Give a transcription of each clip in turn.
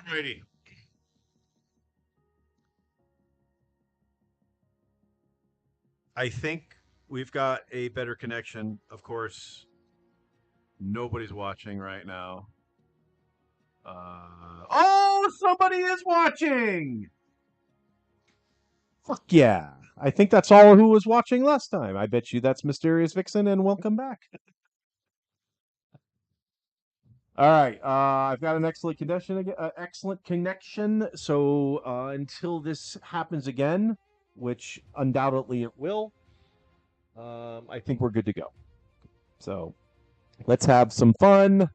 Alrighty. I think we've got a better connection. Of course, nobody's watching right now. Oh, somebody is watching! Fuck yeah. I think that's all who was watching last time. I bet you that's Mysterious Vixen, and welcome back. All right, I've got an excellent connection. So until this happens again, which undoubtedly it will, I think we're good to go. So let's have some fun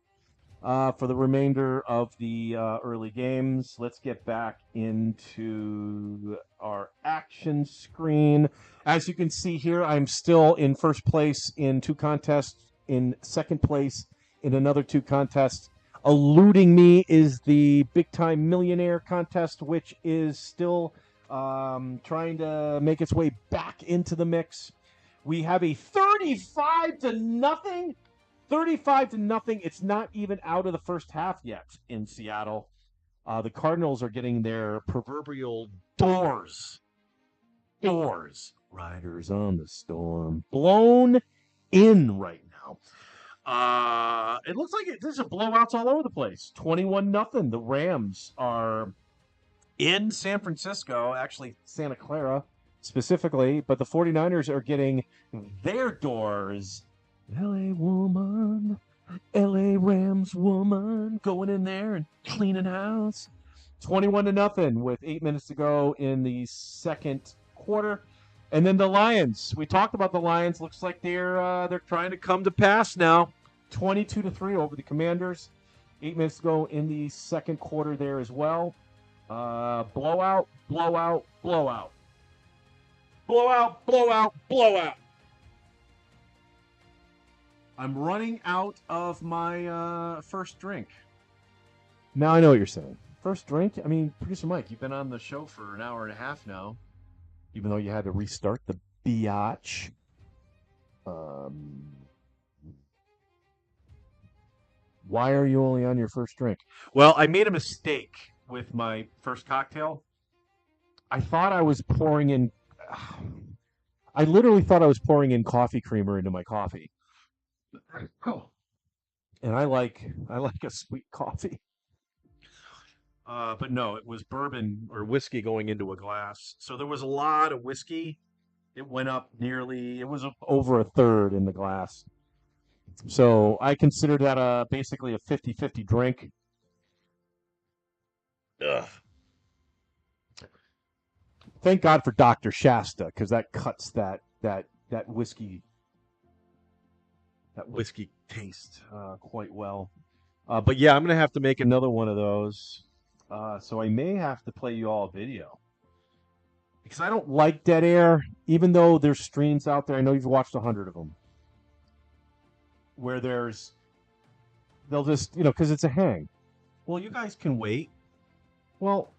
for the remainder of the early games. Let's get back into our action screen. As you can see here, I'm still in first place in 2 contests, in second place in another 2 contests. Eluding me is the Big Time Millionaire contest, which is still trying to make its way back into the mix. We have a 35-0. 35-0. It's not even out of the first half yet in Seattle. The Cardinals are getting their proverbial doors, riders on the storm, blown in right now. It looks like there's blowouts all over the place. 21-0. The Rams are in San Francisco, actually Santa Clara specifically, but the 49ers are getting their doors. LA woman, LA Rams woman, going in there and cleaning house. 21-0 with 8 minutes to go in the second quarter. And then the Lions. We talked about the Lions. Looks like they're trying to come to pass now. 22-3 over the Commanders. 8 minutes to go in the second quarter there as well. Blowout. I'm running out of my first drink. Now I know what you're saying. First drink? I mean, Producer Mike, you've been on the show for an hour and a half now. Even though you had to restart the biatch. Why are you only on your first drink? Well, I made a mistake with my first cocktail. I thought I was pouring in... I literally thought I was pouring in coffee creamer into my coffee. And I like a sweet coffee. But no, it was bourbon or whiskey going into a glass. So there was a lot of whiskey. It went up it was over a third in the glass. So I consider that basically a 50-50 drink. Ugh. Thank God for Dr. Shasta, because that cuts that whiskey taste quite well. But yeah, I'm going to have to make another one of those. So I may have to play you all a video. Because I don't like dead air, even though there's streams out there. I know you've watched 100 of them. Where they'll just, because it's a hang. Well, you guys can wait. Well,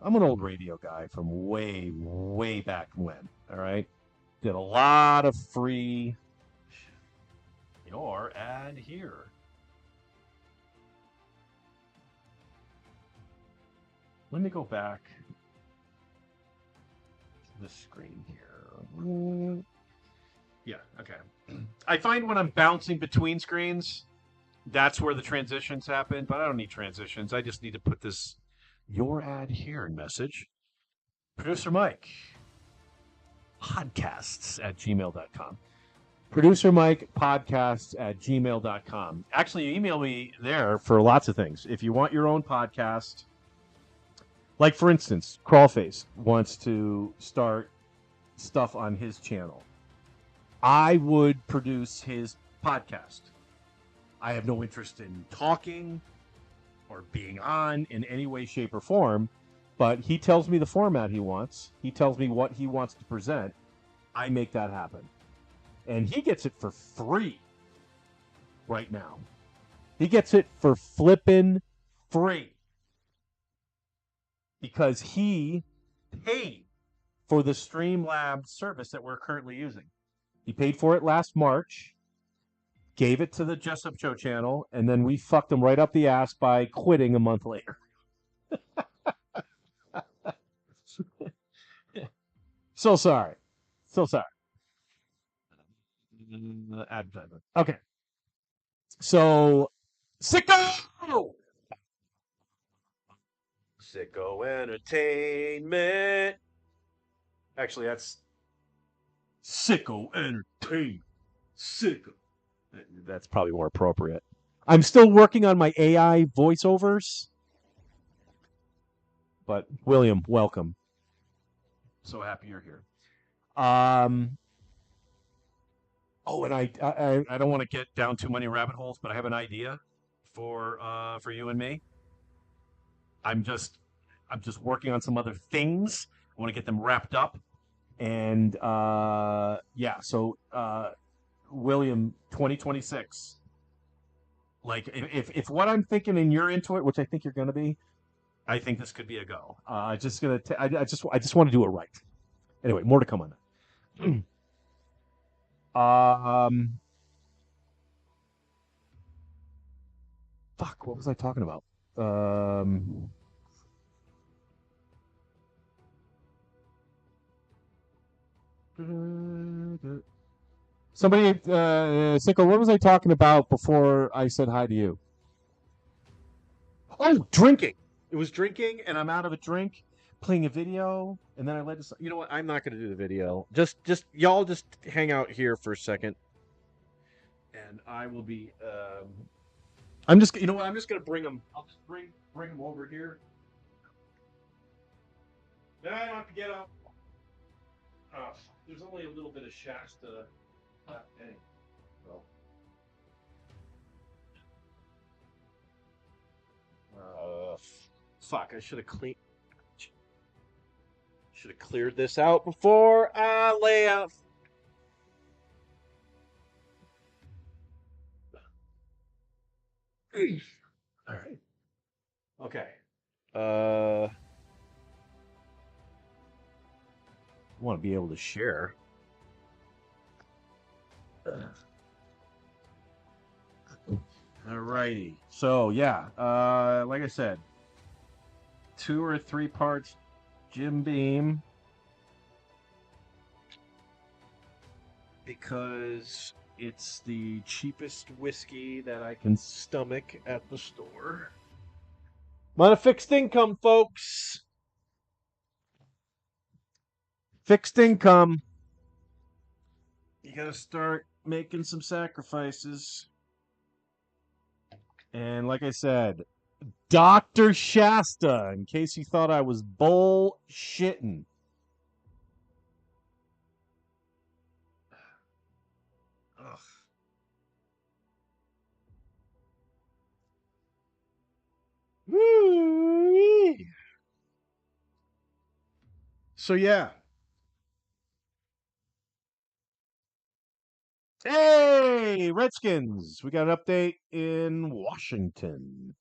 I'm an old radio guy from way, way back when, all right? Did a lot of free... Your ad here. Let me go back to the screen here. Yeah, okay. I find when I'm bouncing between screens, that's where the transitions happen, but I don't need transitions. I just need to put this your ad here message. Producer Mike, podcasts at gmail.com. Producer Mike, podcasts at gmail.com. Actually, email me there for lots of things. If you want your own podcast, like for instance, Crawlface wants to start stuff on his channel. I would produce his podcast. I have no interest in talking or being on in any way, shape, or form, but he tells me the format he wants. He tells me what he wants to present. I make that happen. And he gets it for free right now. He gets it for flippin' free. Because he paid for the Streamlabs service that we're currently using. He paid for it last March. gave it to the Jessup Show channel, and then we fucked them right up the ass by quitting a month later. So sorry. So sorry. Advertisement. Okay. So, Sicko! Sicko Entertainment. Actually, that's Sicko Entertainment. Sicko. That's probably more appropriate. I'm still working on my AI voiceovers. But, William, welcome. So happy you're here. Oh, and I don't want to get down too many rabbit holes, but I have an idea for you and me. I'm just working on some other things. I want to get them wrapped up, and yeah. So William, 2026. Like if what I'm thinking and you're into it, which I think you're going to be, I think this could be a go. I just want to do it right. Anyway, more to come on that. Fuck, what was I talking about? Somebody, Sicko, what was I talking about before I said hi to you? Oh, drinking. It was drinking, and I'm out of a drink, playing a video, and then I led to. You know what? I'm not going to do the video. Just y'all just hang out here for a second, and I will be. I'm just. You know what? I'm just going to bring them. I'll just bring them over here. Then I don't have to get up. There's only a little bit of Shasta left. Anyway, well. Fuck! I should have cleared this out before I lay out. All right. Okay. I want to be able to share. All righty. So yeah, like I said, 2 or 3 parts Jim Beam, because it's the cheapest whiskey that I can stomach at the store. I'm on a fixed income, folks. Fixed income. You gotta start making some sacrifices. And like I said, Dr. Shasta, in case you thought I was bullshitting. Ugh. Woo-wee. So yeah. Hey, Redskins! We got an update in Washington.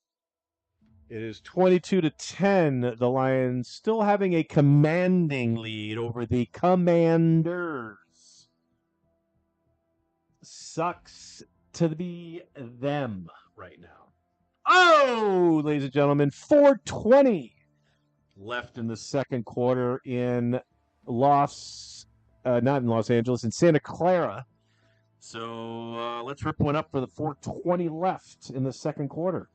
It is 22-10. The Lions still having a commanding lead over the Commanders. Sucks to be them right now. Oh, ladies and gentlemen, 4:20 left in the second quarter in not in Los Angeles, in Santa Clara. So let's rip one up for the 4:20 left in the second quarter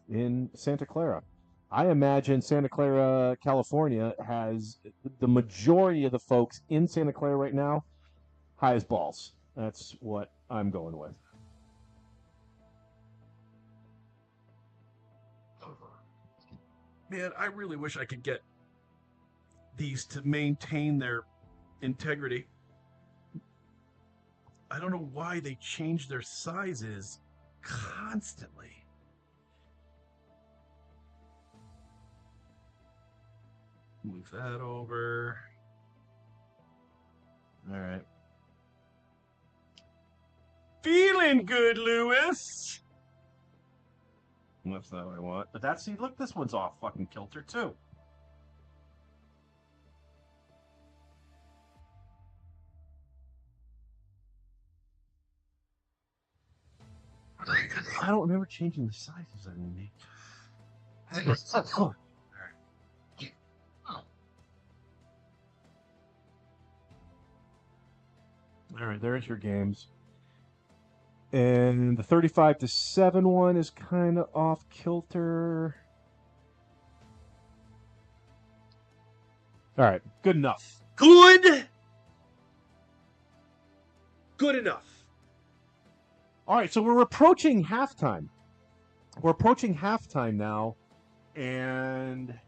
in Santa Clara. I imagine Santa Clara, California has the majority of the folks in Santa Clara right now high as balls. That's what I'm going with. Man, I really wish I could get these to maintain their integrity. I don't know why they change their sizes constantly. Move that over. All right. Feeling good, Lewis. That's not what I want. But that's, see, look, this one's off fucking kilter, too. I don't remember changing the sizes underneath. All right, there's your games. And the 35-7 one is kind of off kilter. All right, good enough. Good enough. All right, so we're approaching halftime. We're approaching halftime now, and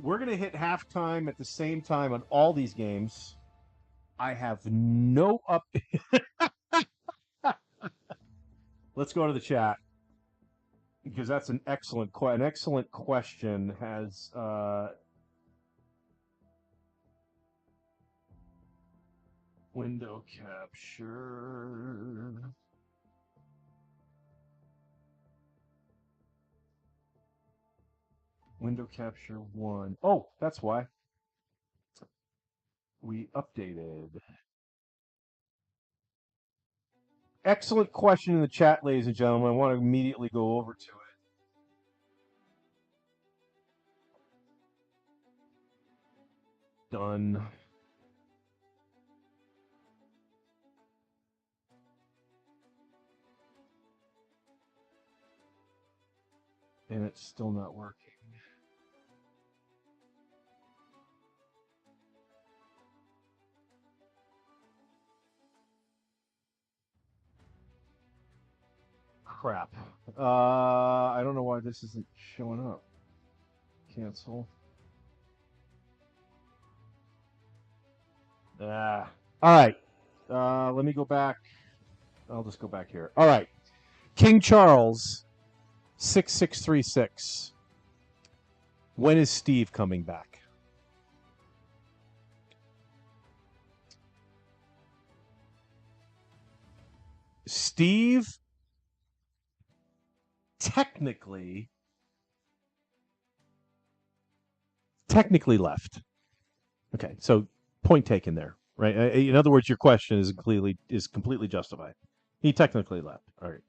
we're going to hit halftime at the same time on all these games. I have no up. Let's go to the chat, because that's an excellent question. Has window capture. Window capture 1. Oh, that's why. We updated. Excellent question in the chat, ladies and gentlemen. I want to immediately go over to it. Done. And it's still not working. Crap. I don't know why this isn't showing up. Cancel. All right. Let me go back. I'll just go back here. All right. King Charles, 6636. When is Steve coming back? Steve technically left. Okay, so point taken there, right? In other words, your question is completely justified. He technically left. All right.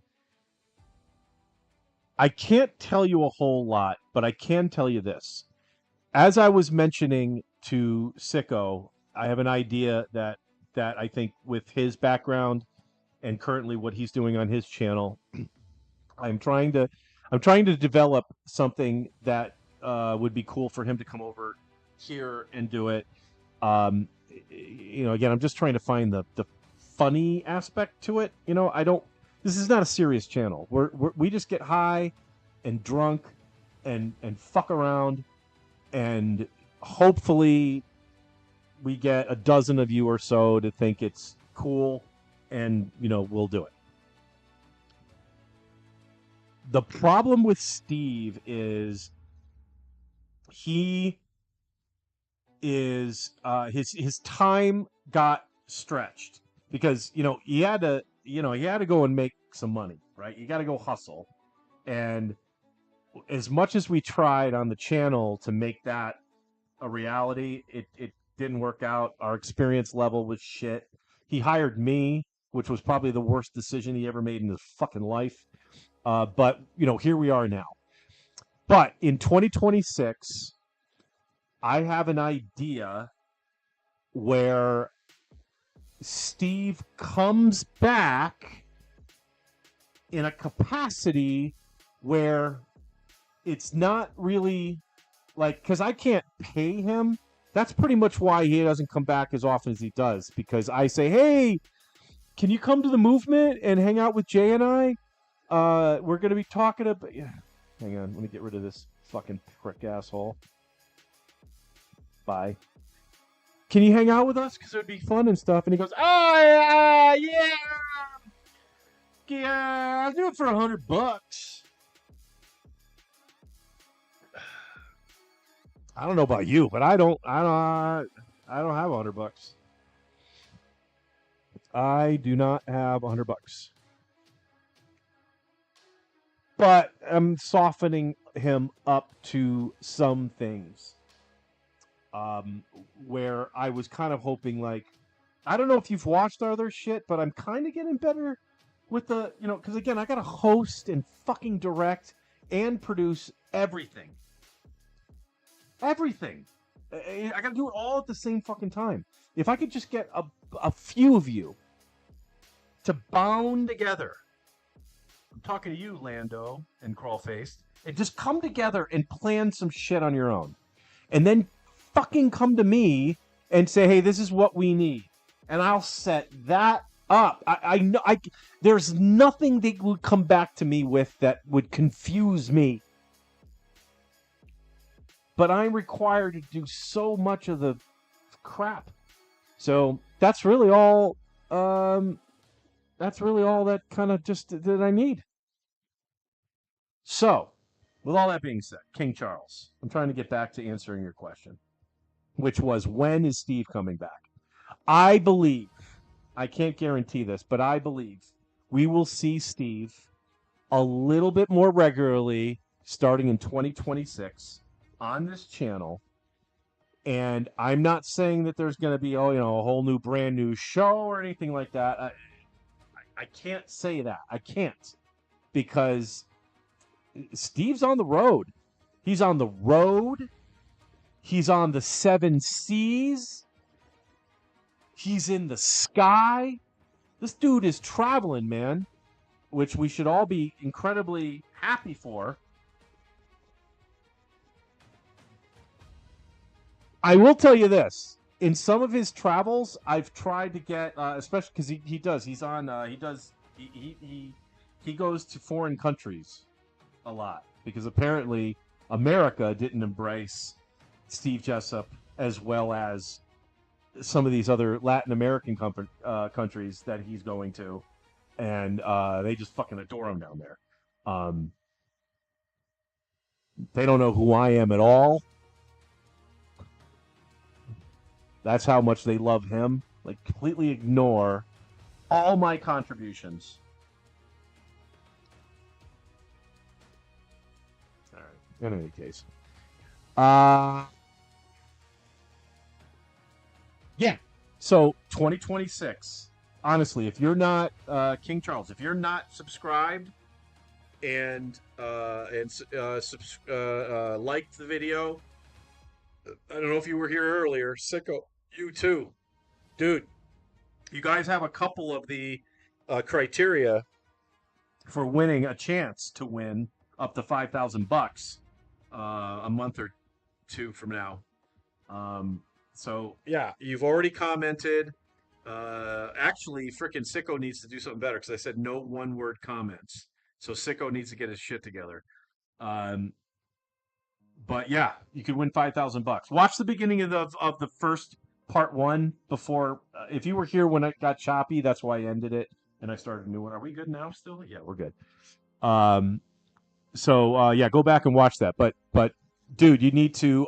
I can't tell you a whole lot, but I can tell you this. As I was mentioning to Sicko, I have an idea that I think with his background and currently what he's doing on his channel, I'm trying to develop something that would be cool for him to come over here and do it. Again, I'm just trying to find the funny aspect to it. This is not a serious channel. We just get high and drunk and fuck around, and hopefully we get a dozen of you or so to think it's cool, and we'll do it. The problem with Steve is his time got stretched because he had to go and make some money, right? You got to go hustle, and as much as we tried on the channel to make that a reality, it didn't work out. Our experience level was shit. He hired me, which was probably the worst decision he ever made in his fucking life. But here we are now. But in 2026, I have an idea where Steve comes back in a capacity where it's not really because I can't pay him. That's pretty much why he doesn't come back as often as he does, because I say, hey, can you come to the movement and hang out with Jay and I? We're going to be talking about... Yeah. Hang on, let me get rid of this fucking prick asshole. Bye. Can you hang out with us? Because it would be fun and stuff. And he goes, oh, yeah. Yeah, I'll do it for $100. I don't know about you, but I don't have $100. I do not have $100. But I'm softening him up to some things. Where I was kind of hoping, I don't know if you've watched other shit, but I'm kind of getting better with the, because again, I got to host and fucking direct and produce everything. Everything. I got to do it all at the same fucking time. If I could just get a few of you to bound together, I'm talking to you, Lando and Crawlfaced, and just come together and plan some shit on your own. And then fucking come to me and say, hey, this is what we need. And I'll set that up. I know there's nothing they would come back to me with that would confuse me. But I'm required to do so much of the crap. So that's really all. That's really all that kind of just that I need. So, with all that being said, King Charles, I'm trying to get back to answering your question, which was, when is Steve coming back? I believe, I can't guarantee this, but I believe we will see Steve a little bit more regularly starting in 2026 on this channel. And I'm not saying that there's going to be, a whole new, brand new show or anything like that. I can't say that. I can't. Because Steve's on the road. He's on the road. He's on the 7 seas. He's in the sky. This dude is traveling, man, which we should all be incredibly happy for. I will tell you this. In some of his travels, I've tried to get, especially because he goes to foreign countries a lot, because apparently America didn't embrace Steve Jessup as well as some of these other Latin American countries that he's going to, and they just fucking adore him down there. They don't know who I am at all. That's how much they love him. Like, completely ignore all my contributions. All right. In any case. Yeah. So, 2026. Honestly, if you're not King Charles, if you're not subscribed and liked the video, I don't know if you were here earlier, Sicko, you too, dude. You guys have a couple of the criteria for winning a chance to win up to $5,000 a month or two from now. So yeah, you've already commented. Actually, frickin' Sicko needs to do something better, because I said no one-word comments. So Sicko needs to get his shit together. But yeah, you could win $5,000. Watch the beginning of the first part 1 before. If you were here when it got choppy, that's why I ended it and I started a new one. Are we good now? Still? Yeah, we're good. So yeah, go back and watch that. But dude, you need to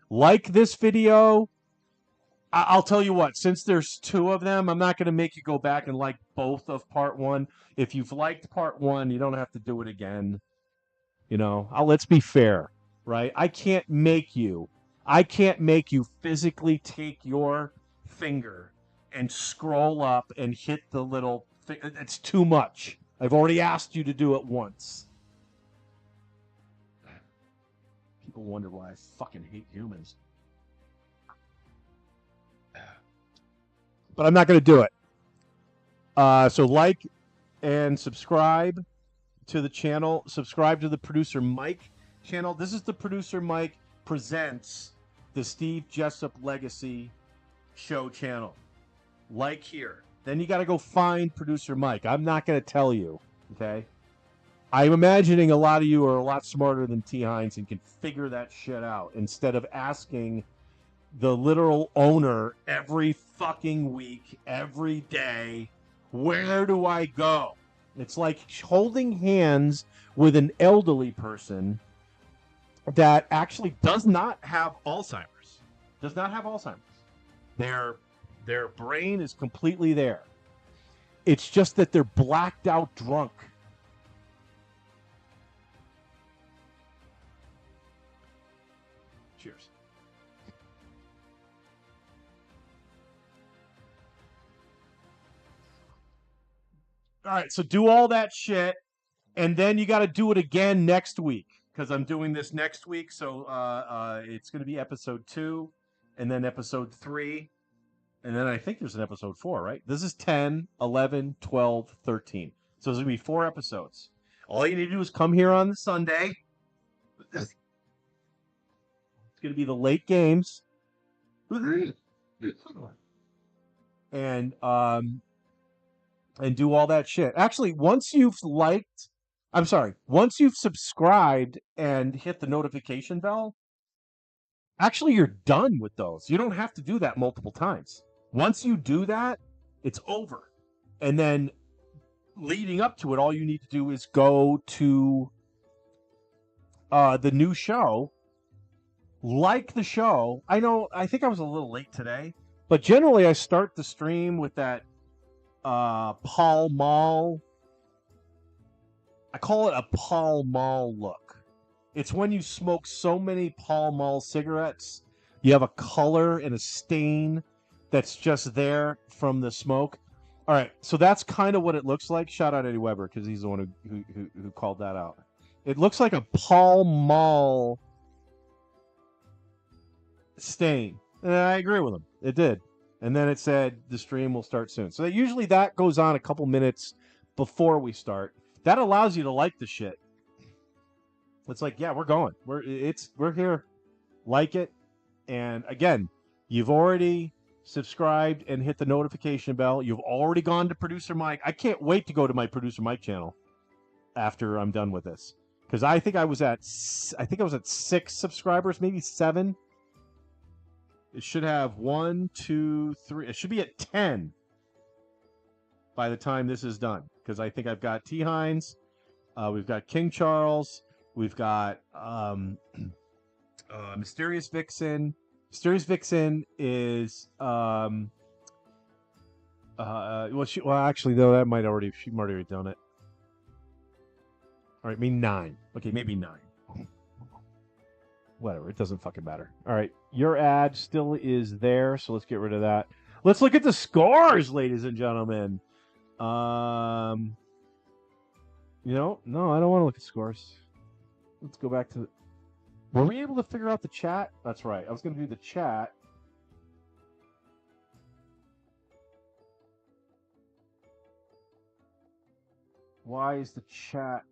like this video. I'll tell you what, since there's 2 of them, I'm not going to make you go back and like both of part 1. If you've liked part 1, you don't have to do it again. Let's be fair, right? I can't make you physically take your finger and scroll up and hit the little thing. It's too much. I've already asked you to do it once. People wonder why I fucking hate humans. But I'm not going to do it. So like and subscribe to the channel. Subscribe to the Producer Mike channel. This is the Producer Mike presents the Steve Jessup Legacy Show channel. Like here. Then you got to go find Producer Mike. I'm not going to tell you, okay? I'm imagining a lot of you are a lot smarter than T. Hines and can figure that shit out instead of asking the literal owner every fucking week, every day, where do I go? It's like holding hands with an elderly person that actually does not have Alzheimer's. Does not have Alzheimer's. Their brain is completely there. It's just that they're blacked out drunk. Cheers. All right, so do all that shit, and then you got to do it again next week because I'm doing this next week. So it's going to be episode 2, and then episode 3, and then I think there's an episode 4, right? This is 10, 11, 12, 13. So there's going to be 4 episodes. All you need to do is come here on the Sunday. It's going to be the late games. And do all that shit. Actually, once you've subscribed and hit the notification bell, actually you're done with those. You don't have to do that multiple times. Once you do that, it's over. And then leading up to it, all you need to do is go to the new show, like the show. I think I was a little late today, but generally I start the stream with that Pall Mall. I call it a Pall Mall look. It's when you smoke so many Pall Mall cigarettes, you have a color and a stain that's just there from the smoke. All right, so that's kind of what it looks like. Shout out Eddie Weber because he's the one who called that out. It looks like a Pall Mall stain. And I agree with him. It did. And then it said the stream will start soon. So usually that goes on a couple minutes before we start. That allows you to like the shit. It's like, yeah, we're going. We're here. Like it. And again, you've already subscribed and hit the notification bell. You've already gone to Producer Mike. I can't wait to go to my Producer Mike channel after I'm done with this. Because I think I was at 6 subscribers, maybe 7. It should have 1, 2, 3. It should be at 10 by the time this is done. Because I think I've got T. Hines. We've got King Charles. We've got Mysterious Vixen. Mysterious Vixen is actually though that she might already done it. All right, maybe 9. Okay, maybe 9. Whatever, it doesn't fucking matter. All right, your ad still is there, so let's get rid of that. Let's look at the scores, ladies and gentlemen. No, I don't want to look at scores. Let's go back to. Were we able to figure out the chat? That's right. I was going to do the chat. Why is the chat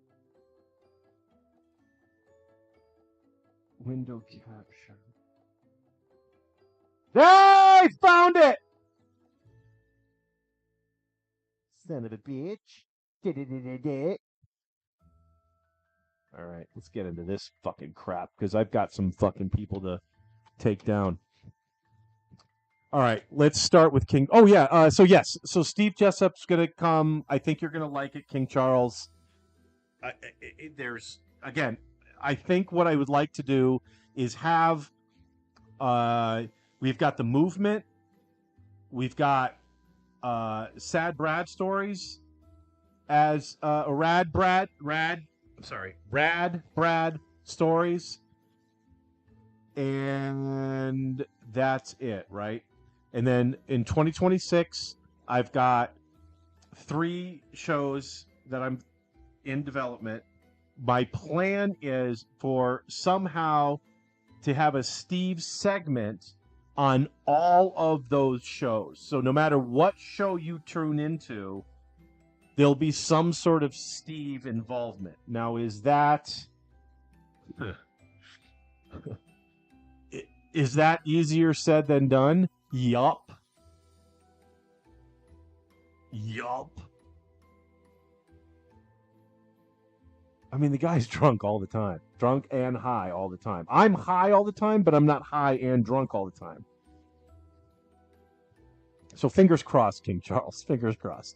window capture? Hey, found it! Son of a bitch. All right, let's get into this fucking crap because I've got some fucking people to take down. All right, let's start with King. Oh, yeah. So Steve Jessup's going to come. I think you're going to like it, King Charles. I think what I would like to do is have. We've got the movement. We've got Sad Brad stories as Rad Brad stories, and that's it, right? And then in 2026, I've got 3 shows that I'm in development. My plan is for somehow to have a Steve segment on all of those shows. So no matter what show you tune into, there'll be some sort of Steve involvement. Now, is that easier said than done? Yup. I mean, the guy's drunk all the time. Drunk and high all the time. I'm high all the time, but I'm not high and drunk all the time. So fingers crossed, King Charles. Fingers crossed.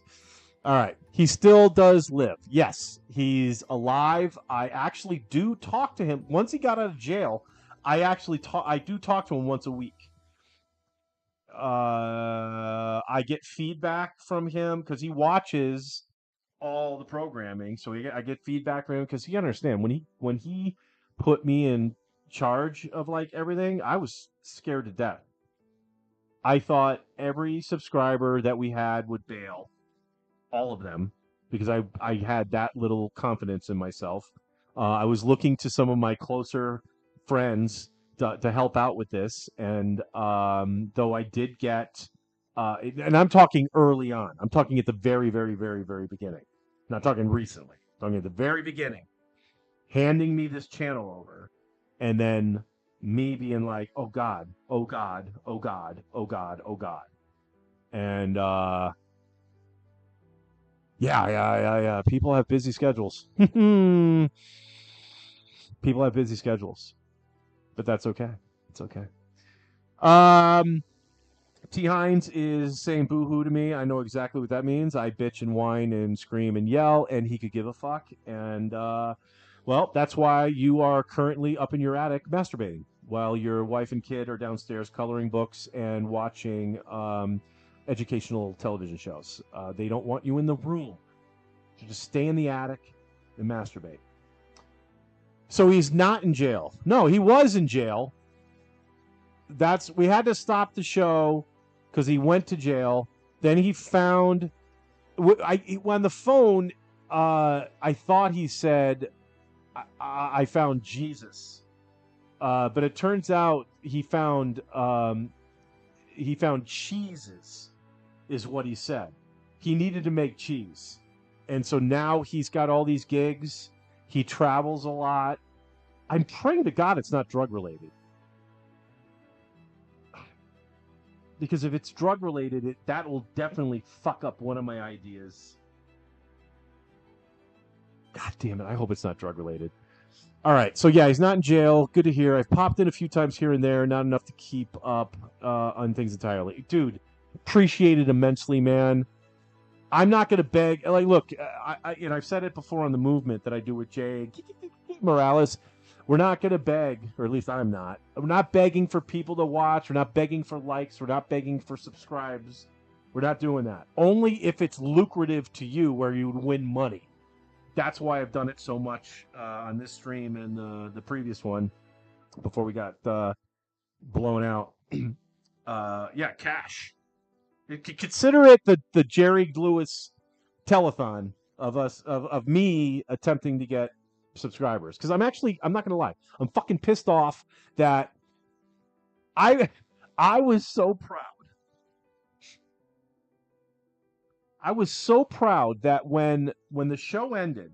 All right. He still does live. Yes, he's alive. I actually do talk to him. Once he got out of jail, I do talk to him once a week. I get feedback from him because he watches all the programming. So I get feedback from him because he understands when he put me in charge of like everything, I was scared to death. I thought every subscriber that we had would bail. All of them. because I had that little confidence in myself. I was looking to some of my closer friends to help out with this, and though I did get, and I'm talking early on, I'm talking at the very, very, very, very beginning, not talking recently, I'm talking at the very beginning, handing me this channel over, and then me being like, oh God, oh God, oh God, oh God, oh God. And yeah. People have busy schedules. People have busy schedules. But that's okay. It's okay. T. Hines is saying boo-hoo to me. I know exactly what that means. I bitch and whine and scream and yell, and he could give a fuck. And, well, that's why you are currently up in your attic masturbating while your wife and kid are downstairs coloring books and watching educational television shows. They don't want you in the room. So just stay in the attic and masturbate. So he's not in jail. No, he was in jail. We had to stop the show because he went to jail. Then he found, on the phone, I thought he said, I found Jesus. But it turns out he found cheeses, is what he said. He needed to make cheese. And so now he's got all these gigs. He travels a lot. I'm praying to God it's not drug related. Because if it's drug related, that will definitely fuck up one of my ideas. God damn it. I hope it's not drug related. All right. So, yeah, he's not in jail. Good to hear. I've popped in a few times here and there. Not enough to keep up on things entirely. Dude, appreciate it immensely, man. I'm not going to beg. Like, look, I've said it before on the movement that I do with Jay Morales. We're not going to beg, or at least I'm not. We're not begging for people to watch. We're not begging for likes. We're not begging for subscribes. We're not doing that. Only if it's lucrative to you where you would win money. That's why I've done it so much on this stream and the previous one before we got blown out. Yeah, cash. Consider it the Jerry Lewis telethon of me attempting to get subscribers, because I'm not gonna lie, I'm fucking pissed off that I was so proud. I was so proud that when the show ended,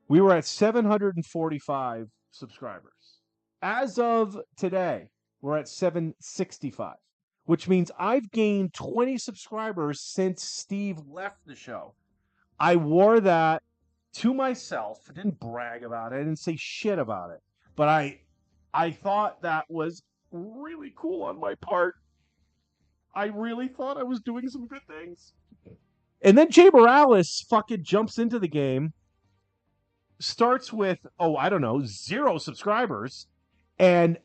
we were at 745 subscribers. As of today, we're at 765, which means I've gained 20 subscribers since Steve left the show. I wore that to myself. I didn't brag about it. I didn't say shit about it. But I thought that was really cool on my part. I really thought I was doing some good things. And then Jay Morales fucking jumps into the game, starts with, 0 subscribers. And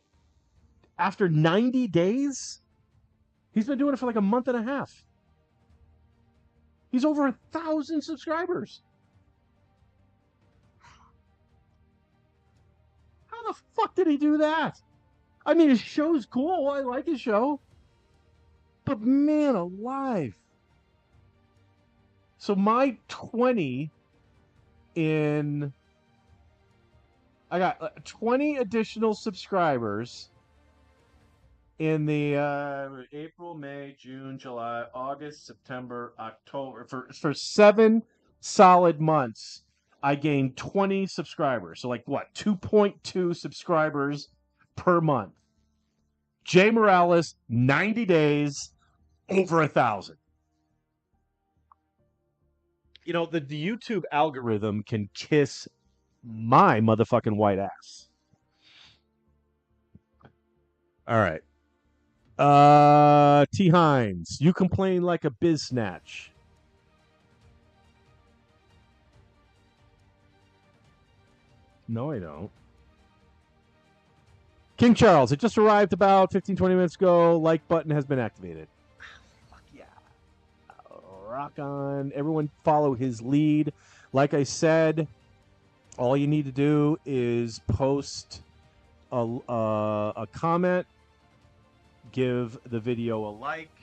after 90 days, he's been doing it for like a month and a half. He's over 1,000 subscribers. How the fuck did he do that? I mean, his show's cool. I like his show. But man alive. So my 20 in... I got 20 additional subscribers in the April, May, June, July, August, September, October. For 7 solid months, I gained 20 subscribers. So like what? 2.2 subscribers per month. Jay Morales, 90 days, over 1,000. You know, the YouTube algorithm can kiss my motherfucking white ass. All right. T. Hines, you complain like a biz snatch. No, I don't. King Charles, it just arrived about 15-20 minutes ago. Like button has been activated. Fuck yeah. Rock on. Everyone follow his lead. Like I said, all you need to do is post a comment, give the video a like,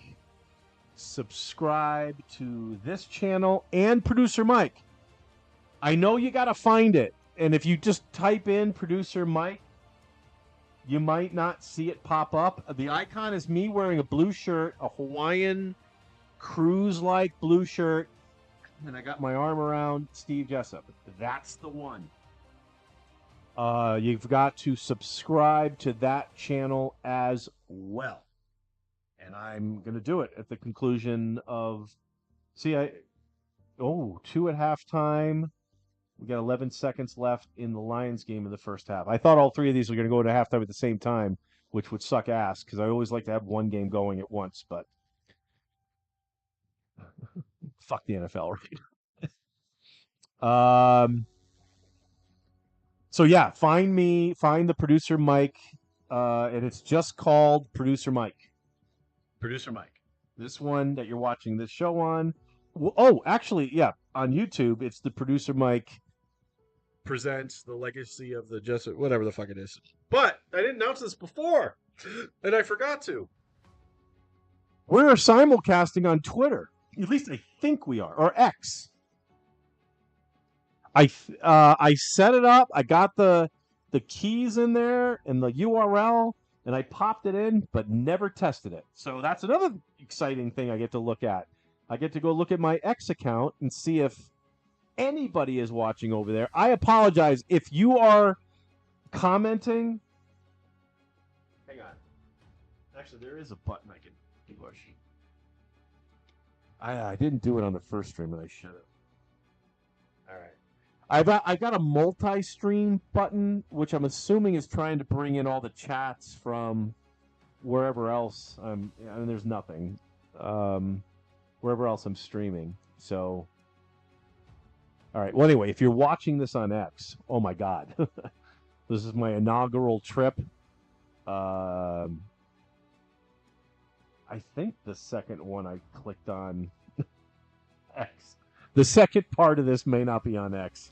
subscribe to this channel and Producer Mike. I know you got to find it. And if you just type in Producer Mike, you might not see it pop up. The icon is me wearing a blue shirt, a Hawaiian cruise-like blue shirt, and I got my arm around Steve Jessup. That's the one. You've got to subscribe to that channel as well. And I'm going to do it at the conclusion of... See, 2 at halftime. We got 11 seconds left in the Lions game in the first half. I thought all three of these were going to go to halftime at the same time, which would suck ass because I always like to have one game going at once, but fuck the NFL, right? So yeah, find the Producer Mike, and it's just called Producer Mike. Producer Mike. This one that you're watching this show on. Oh, actually, yeah, on YouTube, it's the Producer Mike presents the legacy of the Jessup, whatever the fuck it is. But I didn't announce this before, and I forgot to. We're simulcasting on Twitter. At least I think we are, or X. I set it up. I got the keys in there and the URL, and I popped it in, but never tested it. So that's another exciting thing I get to look at. I get to go look at my X account and see if anybody is watching over there. I apologize if you are commenting. Hang on. Actually, there is a button I can push. I didn't do it on the first stream, and I should have. All right. I got a multi-stream button, which I'm assuming is trying to bring in all the chats from wherever else. There's nothing. Wherever else I'm streaming. So, all right. Well, anyway, if you're watching this on X, oh my God, this is my inaugural trip. I think the second one I clicked on X. The second part of this may not be on X.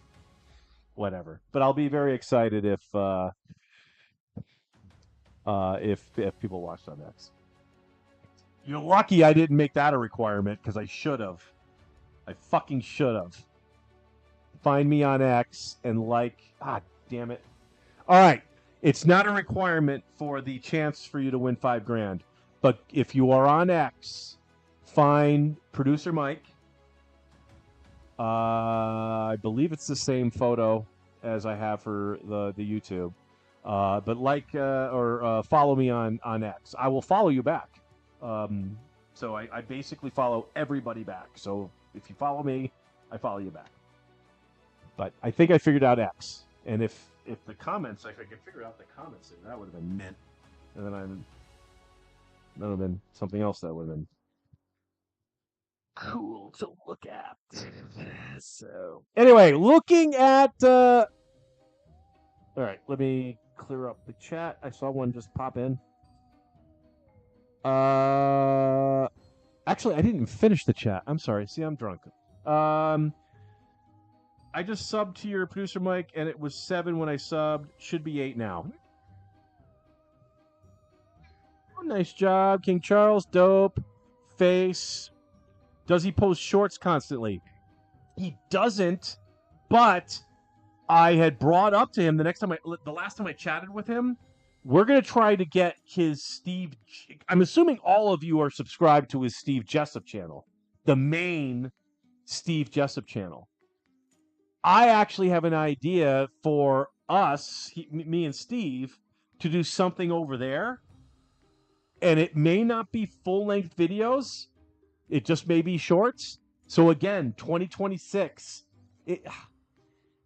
Whatever. But I'll be very excited if people watched on X. You're lucky I didn't make that a requirement because I should have. I fucking should have. Find me on X and damn it. All right. It's not a requirement for the chance for you to win $5,000. But if you are on X, find Producer Mike. I believe it's the same photo as I have for the YouTube. But follow me on X. I will follow you back. So I basically follow everybody back. So if you follow me, I follow you back. But I think I figured out X. And if the comments, if I could figure out the comments, that would have been mint. And then that would have been something else that would have been cool to look at. So anyway, looking at all right, let me clear up the chat. I saw one just pop in. Actually, I didn't finish the chat. I'm sorry. See, I'm drunk. I just subbed to your Producer Mike, and it was 7 when I subbed. Should be 8 now. Oh, nice job, King Charles. Dope. Face. Does he post shorts constantly? He doesn't, but I had brought up to him the last time I chatted with him, we're going to try to get his Steve... I'm assuming all of you are subscribed to his Steve Jessup channel, the main Steve Jessup channel. I actually have an idea for us, me and Steve, to do something over there. And it may not be full-length videos. It just may be shorts. So again, 2026.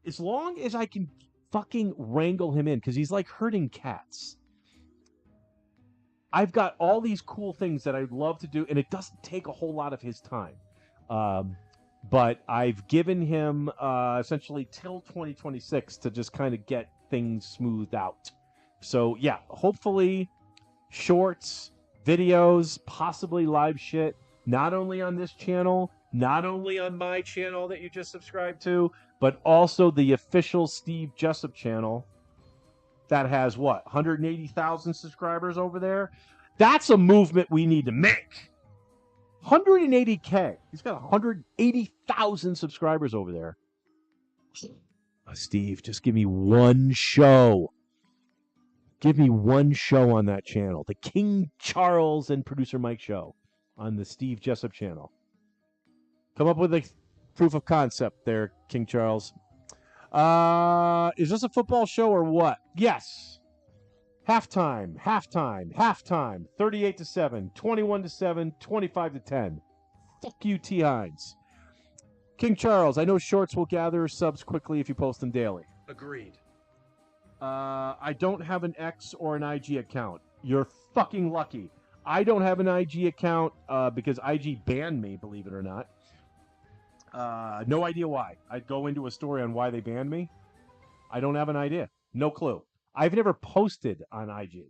As long as I can fucking wrangle him in, because he's like herding cats. I've got all these cool things that I'd love to do, and it doesn't take a whole lot of his time. But I've given him essentially till 2026 to just kind of get things smoothed out. So yeah, hopefully shorts, videos, possibly live shit, not only on this channel, not only on my channel that you just subscribed to, but also the official Steve Jessup channel that has, 180,000 subscribers over there? That's a movement we need to make. 180K. He's got 180,000 subscribers over there. Steve, just give me one show. Give me one show on that channel. The King Charles and Producer Mike show on the Steve Jessup channel. Come up with a proof of concept there, King Charles. Is this a football show or what? Yes. Halftime. 38-7, 21-7, 25-10. Fuck you, T. Hines. King Charles, I know shorts will gather subs quickly if you post them daily. Agreed. I don't have an X or an IG account. You're fucking lucky. I don't have an IG account because IG banned me, believe it or not. No idea why. I'd go into a story on why they banned me. I don't have an idea. No clue. I've never posted on IG.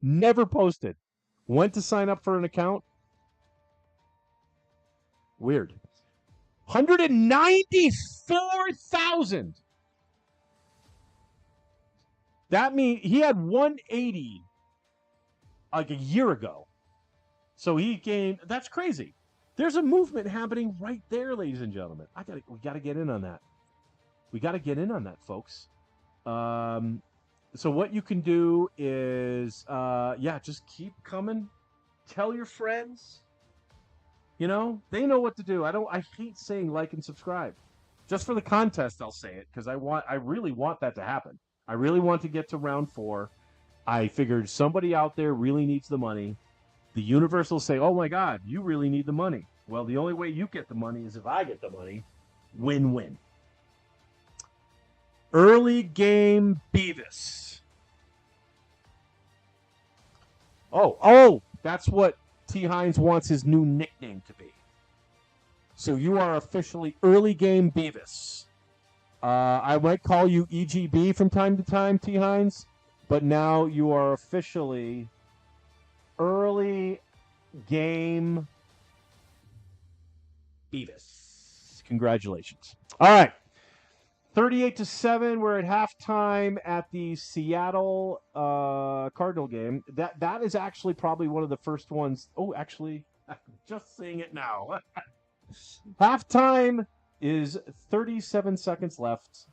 Never posted. Went to sign up for an account. Weird. 194,000. That means he had 180 like a year ago. So he gained. That's crazy. There's a movement happening right there, ladies and gentlemen. We got to get in on that. We got to get in on that, folks. So what you can do is, just keep coming. Tell your friends. You know, they know what to do. I hate saying like and subscribe. Just for the contest, I'll say it because I really want that to happen. I really want to get to round 4. I figured somebody out there really needs the money. The universe will say, oh my God, you really need the money. Well, the only way you get the money is if I get the money. Win-win. Early game Beavis. Oh, that's what T. Hines wants his new nickname to be. So you are officially early game Beavis. I might call you EGB from time to time, T. Hines, but now you are officially early game Beavis. Congratulations. All right. 38-7. We're at halftime at the Seattle Cardinal game. That is actually probably one of the first ones. Oh, actually, I'm just seeing it now. Halftime is 37 seconds left.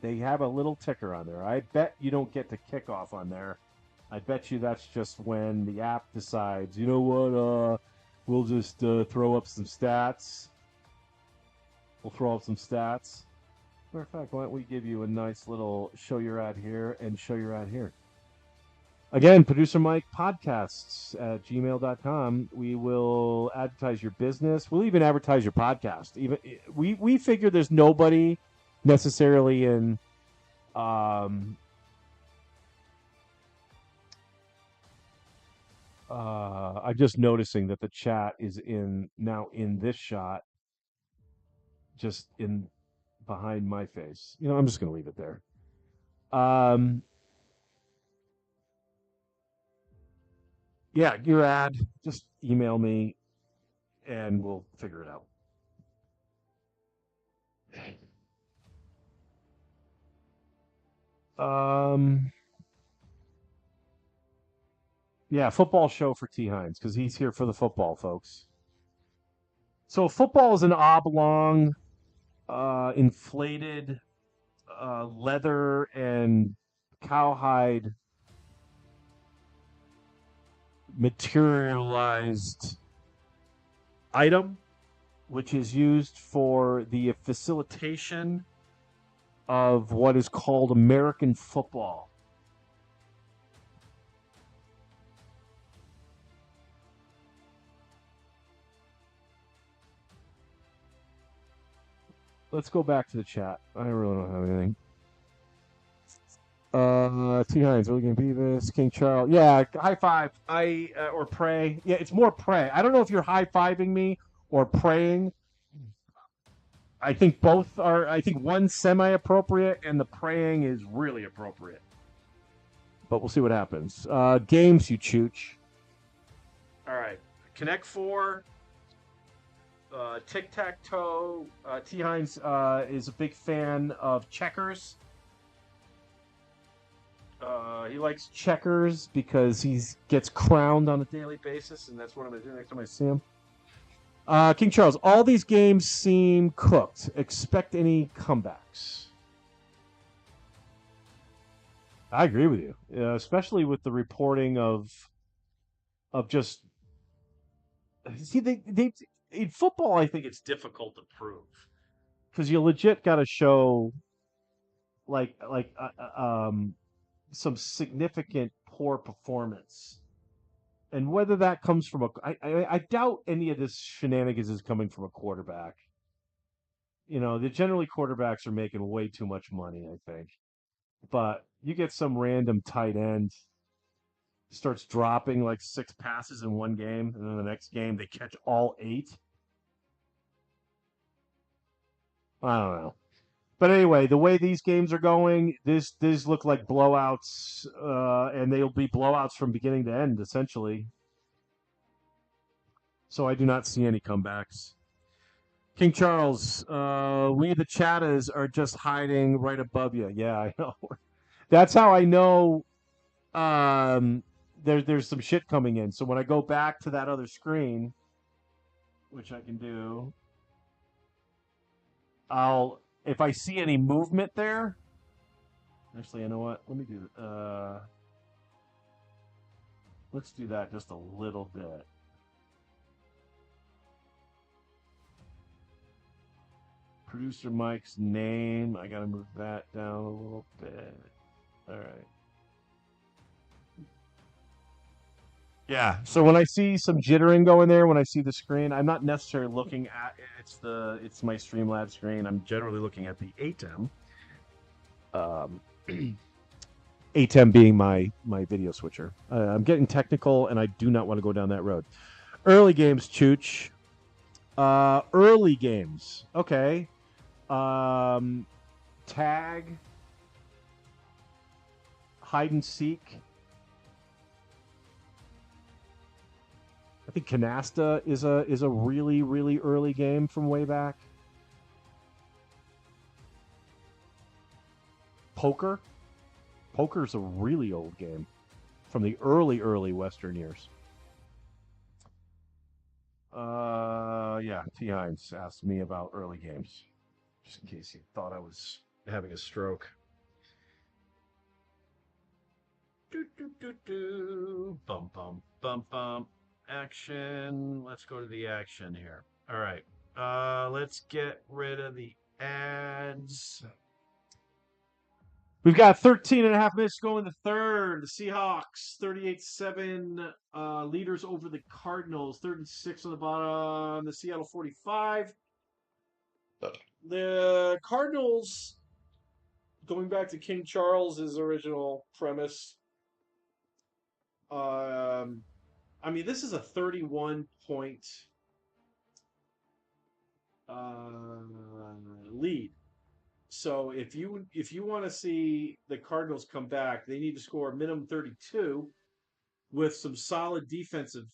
They have a little ticker on there. I bet you don't get to kickoff on there. I bet you that's just when the app decides, you know what, we'll just throw up some stats. We'll throw up some stats. Matter of fact, why don't we give you a nice little show your ad here and show your ad here. Again, Producer Mike Podcasts at gmail.com. We will advertise your business. We'll even advertise your podcast. Even we figure there's nobody necessarily in I'm just noticing that the chat is now in this shot, just in behind my face. You know, I'm just going to leave it there. Yeah, your ad, just email me and we'll figure it out. Yeah, football show for T. Hines because he's here for the football, folks. So football is an oblong, inflated leather and cowhide materialized item, which is used for the facilitation of what is called American football. Let's go back to the chat. I really don't have anything. T. Hines, Early Game Beavis, King Charles. Yeah, high five. Or pray. Yeah, it's more pray. I don't know if you're high-fiving me or praying. I think both are. I think one's semi-appropriate and the praying is really appropriate. But we'll see what happens. Games, you chooch. All right. Connect 4. Tic-tac-toe. T. Hines is a big fan of checkers. He likes checkers because he gets crowned on a daily basis, and that's what I'm going to do next time I see him. King Charles, all these games seem cooked. Expect any comebacks? I agree with you, especially with the reporting of just. See, they in football, I think it's difficult to prove because you legit got to show like some significant poor performance. And whether that comes from I doubt any of this shenanigans is coming from a quarterback. Generally quarterbacks are making way too much money, I think. But you get some random tight end starts dropping like 6 passes in one game, and then the next game they catch all 8. I don't know. But anyway, the way these games are going, these look like blowouts, and they'll be blowouts from beginning to end, essentially. So I do not see any comebacks. King Charles, we the chattas are just hiding right above you. Yeah, I know. That's how I know there's some shit coming in. So when I go back to that other screen, which I can do, if I see any movement there, actually, you know what? Let me do let's do that just a little bit. Producer Mike's name, I gotta move that down a little bit. All right. Yeah, so when I see some jittering going there, when I see the screen, I'm not necessarily looking at it's my Streamlabs screen. I'm generally looking at the ATEM. ATEM being my video switcher. I'm getting technical, and I do not want to go down that road. Early games, Chooch. Early games. Okay. Tag. Hide and seek. I think Canasta is a really, really early game from way back. Poker. Poker's a really old game from the early Western years. Yeah, T. Hines asked me about early games, just in case he thought I was having a stroke. Bum, bum, bum, bum. Action. Let's go to the action here. All right. Let's get rid of the ads. We've got 13 and a half minutes to go in the third. The Seahawks, 38-7 leaders over the Cardinals. 3rd and 6 on the bottom. The Seattle 45. The Cardinals, going back to King Charles's original premise, I mean, this is a 31-point lead. So if you want to see the Cardinals come back, they need to score a minimum 32 with some solid defensive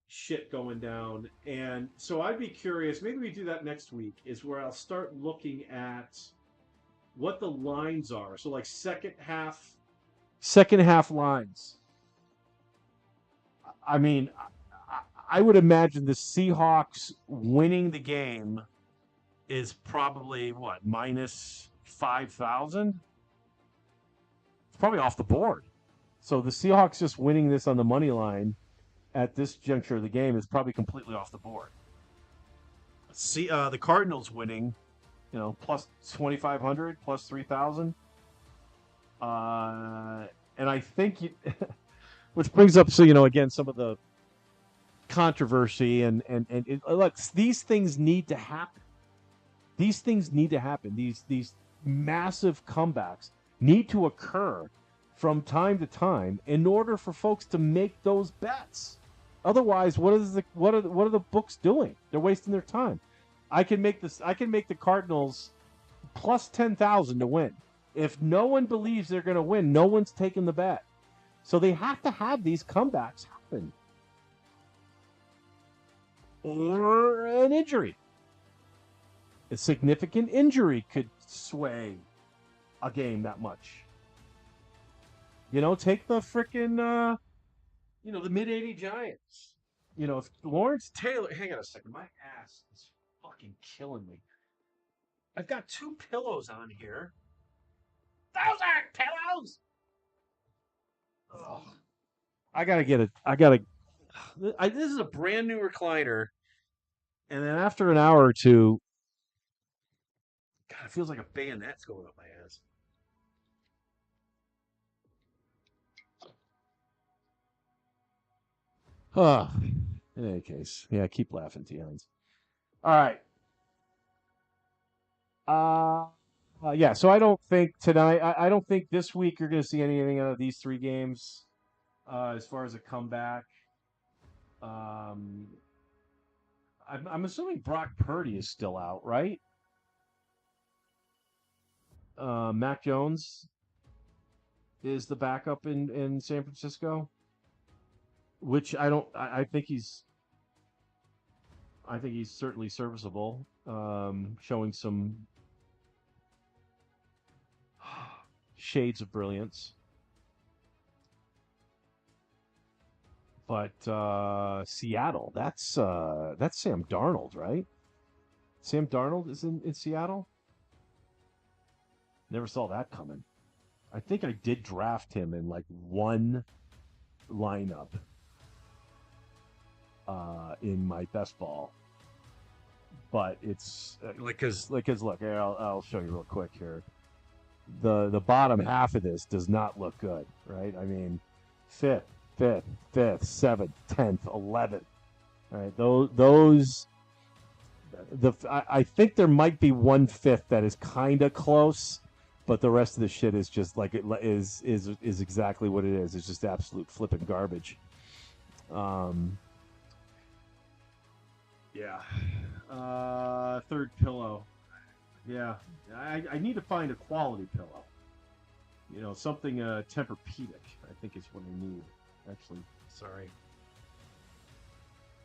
shit going down. And so I'd be curious, maybe we do that next week, is where I'll start looking at what the lines are. So like second half lines. I mean, I would imagine the Seahawks winning the game is probably, what, minus 5,000? It's probably off the board. So the Seahawks just winning this on the money line at this juncture of the game is probably completely off the board. See, the Cardinals winning, plus 2,500, plus 3,000. And I think which brings up, again, some of the controversy and look, these things need to happen. These things need to happen. These massive comebacks need to occur from time to time in order for folks to make those bets. Otherwise, what are the books doing? They're wasting their time. I can make the Cardinals plus 10,000 to win. If no one believes they're going to win, no one's taking the bet. So they have to have these comebacks happen. Or an injury. A significant injury could sway a game that much. Take the freaking, the mid-80 Giants. If Lawrence Taylor, hang on a second, my ass is fucking killing me. I've got 2 pillows on here. Those aren't pillows. Ugh. This is a brand new recliner, and then after an hour or two, God, it feels like a bayonet's going up my ass. In any case, yeah, keep laughing, T-Hines. All right. Yeah, so I don't think tonight, I don't think this week you're going to see anything out of these 3 games as far as a comeback. Um, I'm assuming Brock Purdy is still out, right? Mac Jones is the backup in San Francisco, which I think he's certainly serviceable, showing some shades of brilliance. But Seattle, that's Sam Darnold, right? Sam Darnold is in Seattle? Never saw that coming. I think I did draft him in like one lineup in my best ball. But it's because look, here, I'll show you real quick here. The bottom half of this does not look good, right? I mean, 5th, 7th, 10th, 11th. Right? Those I think there might be 1/5 that is kind of close, but the rest of the shit is just like it is exactly what it is. It's just absolute flipping garbage. Yeah. Third pillow. Yeah. I need to find a quality pillow. Something Tempur-Pedic, I think is what I need. Actually, sorry.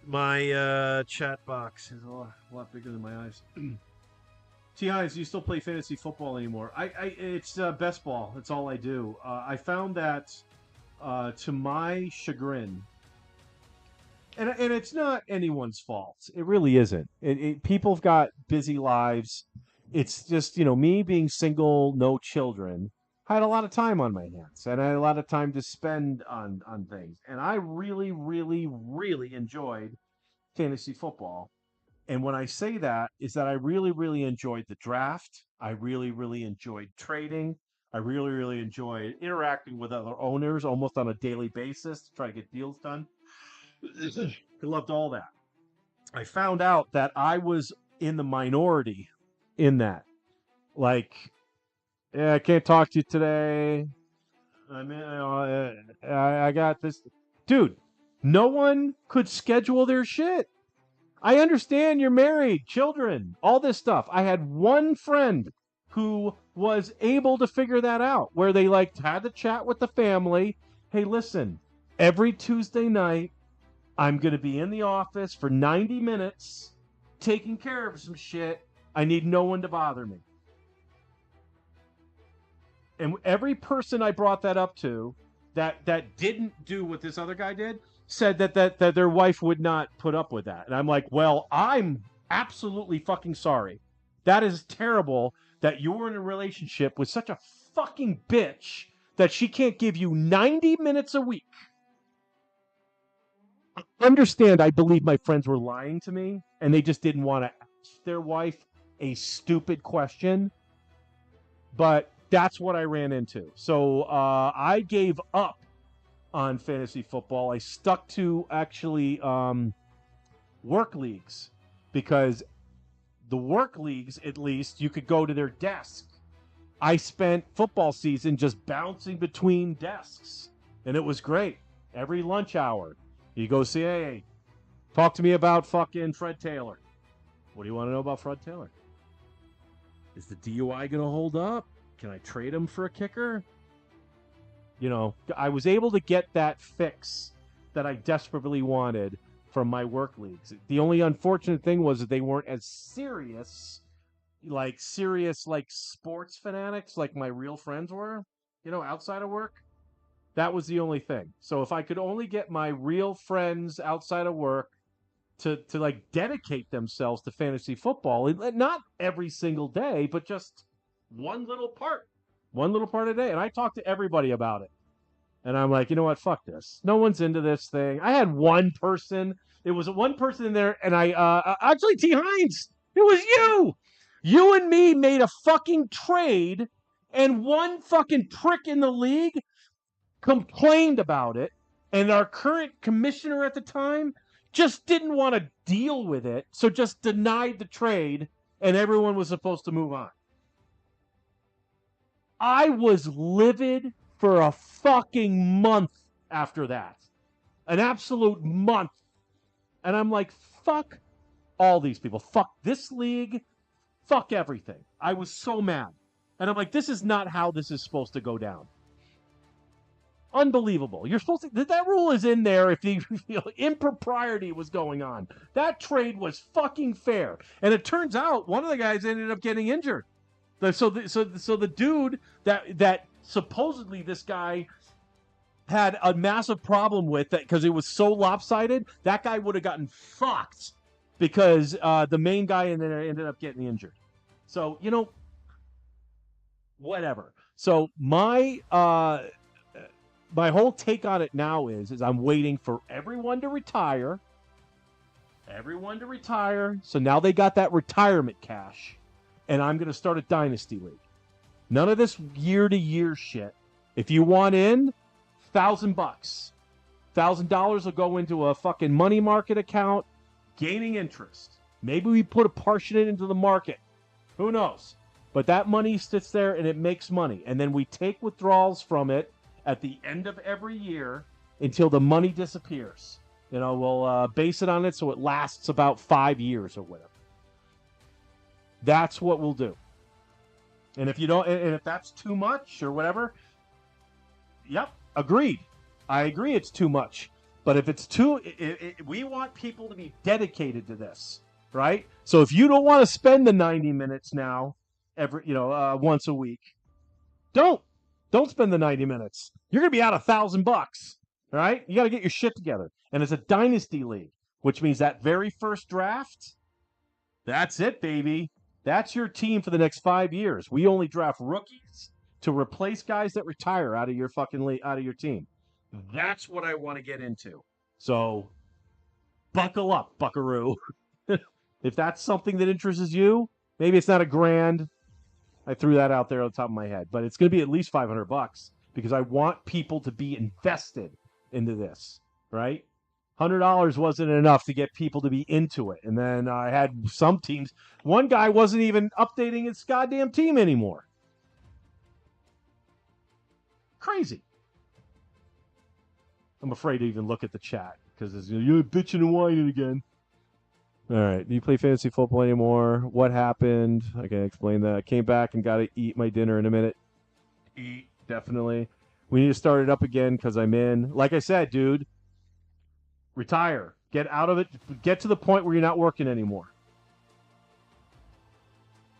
My chat box is a lot bigger than my eyes. T.I., do you still play fantasy football anymore? It's best ball. That's all I do. I found that, to my chagrin, and it's not anyone's fault. It really isn't. People have got busy lives. It's just, me being single, no children. I had a lot of time on my hands, and I had a lot of time to spend on things. And I really, really, really enjoyed fantasy football. And when I say that, is that I really, really enjoyed the draft. I really, really enjoyed trading. I really, really enjoyed interacting with other owners almost on a daily basis to try to get deals done. I loved all that. I found out that I was in the minority in that. Like, yeah, I can't talk to you today. I mean, I got this. Dude, no one could schedule their shit. I understand you're married, children, all this stuff. I had one friend who was able to figure that out, where they had the chat with the family. Hey, listen, every Tuesday night, I'm going to be in the office for 90 minutes taking care of some shit. I need no one to bother me. And every person I brought that up to that didn't do what this other guy did said that their wife would not put up with that. And I'm like, well, I'm absolutely fucking sorry. That is terrible that you're in a relationship with such a fucking bitch that she can't give you 90 minutes a week. Understand, I believe my friends were lying to me and they just didn't want to ask their wife a stupid question. But that's what I ran into. So I gave up on fantasy football. I stuck to actually work leagues, because the work leagues, at least, you could go to their desk. I spent football season just bouncing between desks, and it was great. Every lunch hour, you go see, hey, talk to me about fucking Fred Taylor. What do you want to know about Fred Taylor? Is the DUI going to hold up? Can I trade him for a kicker? I was able to get that fix that I desperately wanted from my work leagues. The only unfortunate thing was that they weren't as serious sports fanatics like my real friends were, outside of work. That was the only thing. So if I could only get my real friends outside of work to like dedicate themselves to fantasy football, not every single day, but just one little part a day. And I talked to everybody about it. And I'm like, you know what? Fuck this. No one's into this thing. I had one person. It was one person in there, and actually T. Hines. It was you. You and me made a fucking trade, and one fucking prick in the league complained about it, and our current commissioner at the time just didn't want to deal with it, so just denied the trade, and everyone was supposed to move on. I was livid for a fucking month after that. An absolute month. And I'm like, fuck all these people. Fuck this league. Fuck everything. I was so mad. And I'm like, this is not how this is supposed to go down. Unbelievable. You're supposed to, that rule is in there if the impropriety was going on. That trade was fucking fair. And it turns out one of the guys ended up getting injured. So the dude that supposedly this guy had a massive problem with that because it was so lopsided, that guy would have gotten fucked because the main guy in there ended up getting injured. So, whatever. So my whole take on it now is I'm waiting for everyone to retire. So now they got that retirement cash. And I'm going to start a dynasty league. None of this year-to-year shit. If you want in, $1,000. $1,000 will go into a fucking money market account, gaining interest. Maybe we put a portion into the market. Who knows? But that money sits there and it makes money. And then we take withdrawals from it at the end of every year until the money disappears. We'll base it on it so it lasts about 5 years or whatever. That's what we'll do. And if you don't, and if that's too much or whatever, yep, agreed. I agree it's too much. But if it's we want people to be dedicated to this, right? So if you don't want to spend the 90 minutes now, once a week, don't spend the 90 minutes. You're gonna be out $1,000, all right? You got to get your shit together. And it's a dynasty league, which means that very first draft, that's it, baby. That's your team for the next 5 years. We only draft rookies to replace guys that retire out of your out of your team. That's what I want to get into. So buckle up, buckaroo. If that's something that interests you, maybe it's not a grand. I threw that out there on the top of my head, but it's going to be at least $500 because I want people to be invested into this, right? $100 wasn't enough to get people to be into it. And then I had some teams. One guy wasn't even updating his goddamn team anymore. Crazy. I'm afraid to even look at the chat because you're bitching and whining again. All right. Do you play fantasy football anymore? What happened? I can explain that. I came back and got to eat my dinner in a minute. Eat, definitely. We need to start it up again because I'm in. Like I said, dude. Retire. Get out of it. Get to the point where you're not working anymore.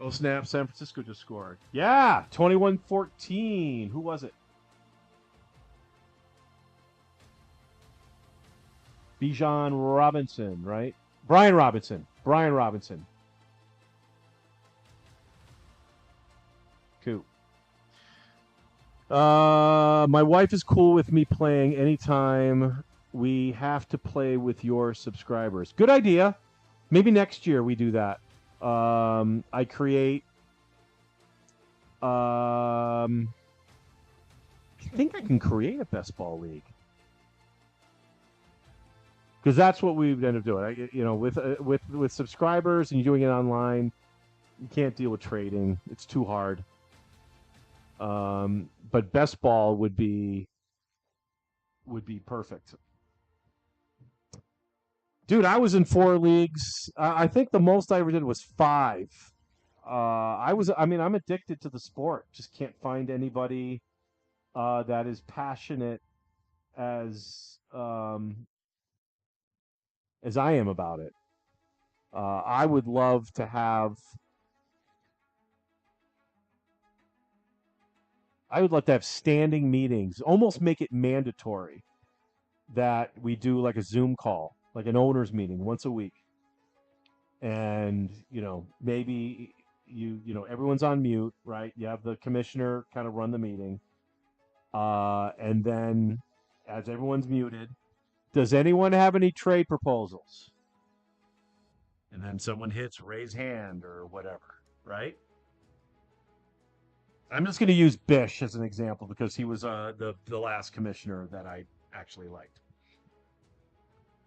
Oh, snap. San Francisco just scored. Yeah. 21-14. Who was it? Bijan Robinson, right? Brian Robinson. Cool. My wife is cool with me playing anytime. We have to play with your subscribers. Good idea. Maybe next year we do that. I create. I think I can create a Bestball league because that's what we end up doing. With subscribers and you're doing it online, you can't deal with trading. It's too hard. But Bestball would be perfect. Dude, I was in 4 leagues. I think the most I ever did was 5. I'm addicted to the sport. Just can't find anybody that is passionate as I am about it. I would love to have I would like to have standing meetings, almost make it mandatory that we do like a Zoom call, like an owners meeting once a week. And, maybe everyone's on mute, right? You have the commissioner kind of run the meeting. And then as everyone's muted, does anyone have any trade proposals? And then someone hits raise hand or whatever, right? I'm just going to use Bish as an example because he was the last commissioner that I actually liked.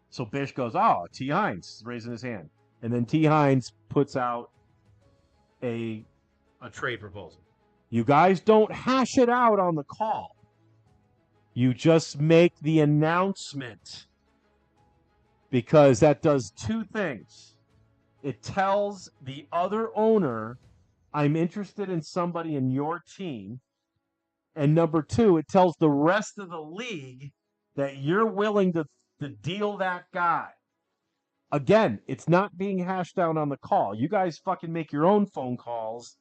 So Bish goes, oh, T. Hines is raising his hand. And then T. Hines puts out a trade proposal. You guys don't hash it out on the call. You just make the announcement, because that does two things. It tells the other owner, I'm interested in somebody in your team. And number two, it tells the rest of the league that you're willing to deal that guy. Again, it's not being hashed out on the call. You guys fucking make your own phone calls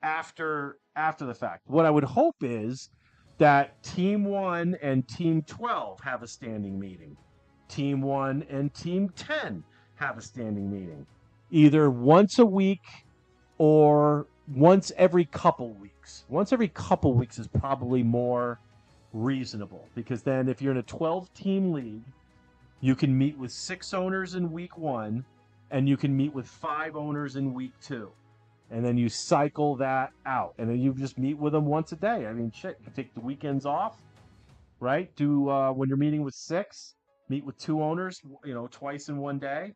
after the fact. What I would hope is that Team 1 and Team 12 have a standing meeting. Team 1 and Team 10 have a standing meeting. Either once a week or once every couple weeks. Once every couple weeks is probably more reasonable, because then if you're in a 12-team league, you can meet with 6 owners in week 1, and you can meet with 5 owners in week 2. And then you cycle that out. And then you just meet with them once a day. I mean, shit, you take the weekends off, right? Do when you're meeting with 6, meet with 2 owners, twice in one day.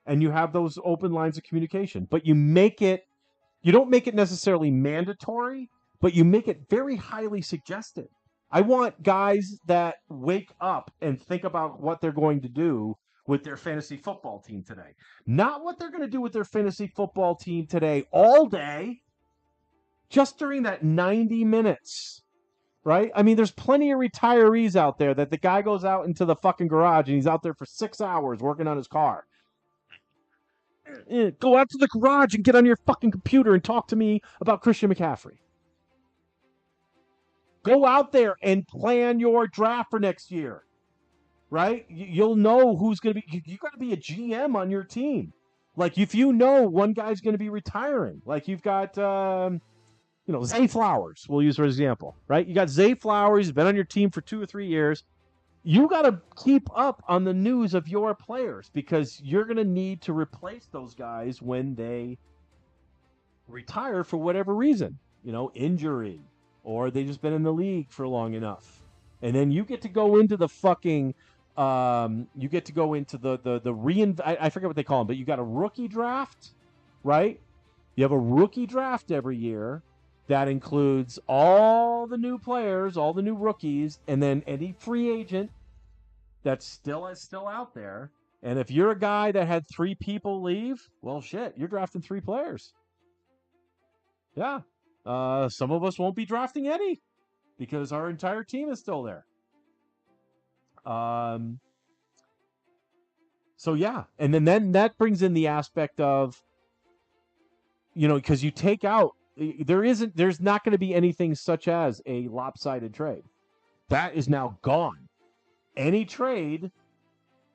And you have those open lines of communication. But you don't make it necessarily mandatory, but you make it very highly suggested. I want guys that wake up and think about what they're going to do with their fantasy football team today. Not what they're going to do with their fantasy football team today all day, just during that 90 minutes, right? I mean, there's plenty of retirees out there that the guy goes out into the fucking garage and he's out there for 6 hours working on his car. Go out to the garage and get on your fucking computer and talk to me about Christian McCaffrey. Go out there and plan your draft for next year, right? You'll know who's going to be. You got to be a GM on your team. Like, if you know one guy's going to be retiring, like you've got, Zay Flowers, we'll use for example, right? You got Zay Flowers, he's been on your team for 2 or 3 years. You got to keep up on the news of your players, because you're going to need to replace those guys when they retire for whatever reason, injury, or they just been in the league for long enough. And then you get to go into the fucking, I forget what they call them, but you got a rookie draft, right? You have a rookie draft every year that includes all the new players, all the new rookies, and then any free agent that's still out there. And if you're a guy that had 3 people leave, well, shit, you're drafting 3 players. Yeah. Some of us won't be drafting any because our entire team is still there. So yeah, and then that brings in the aspect of, because you take out, there's not going to be anything such as a lopsided trade. That is now gone. Any trade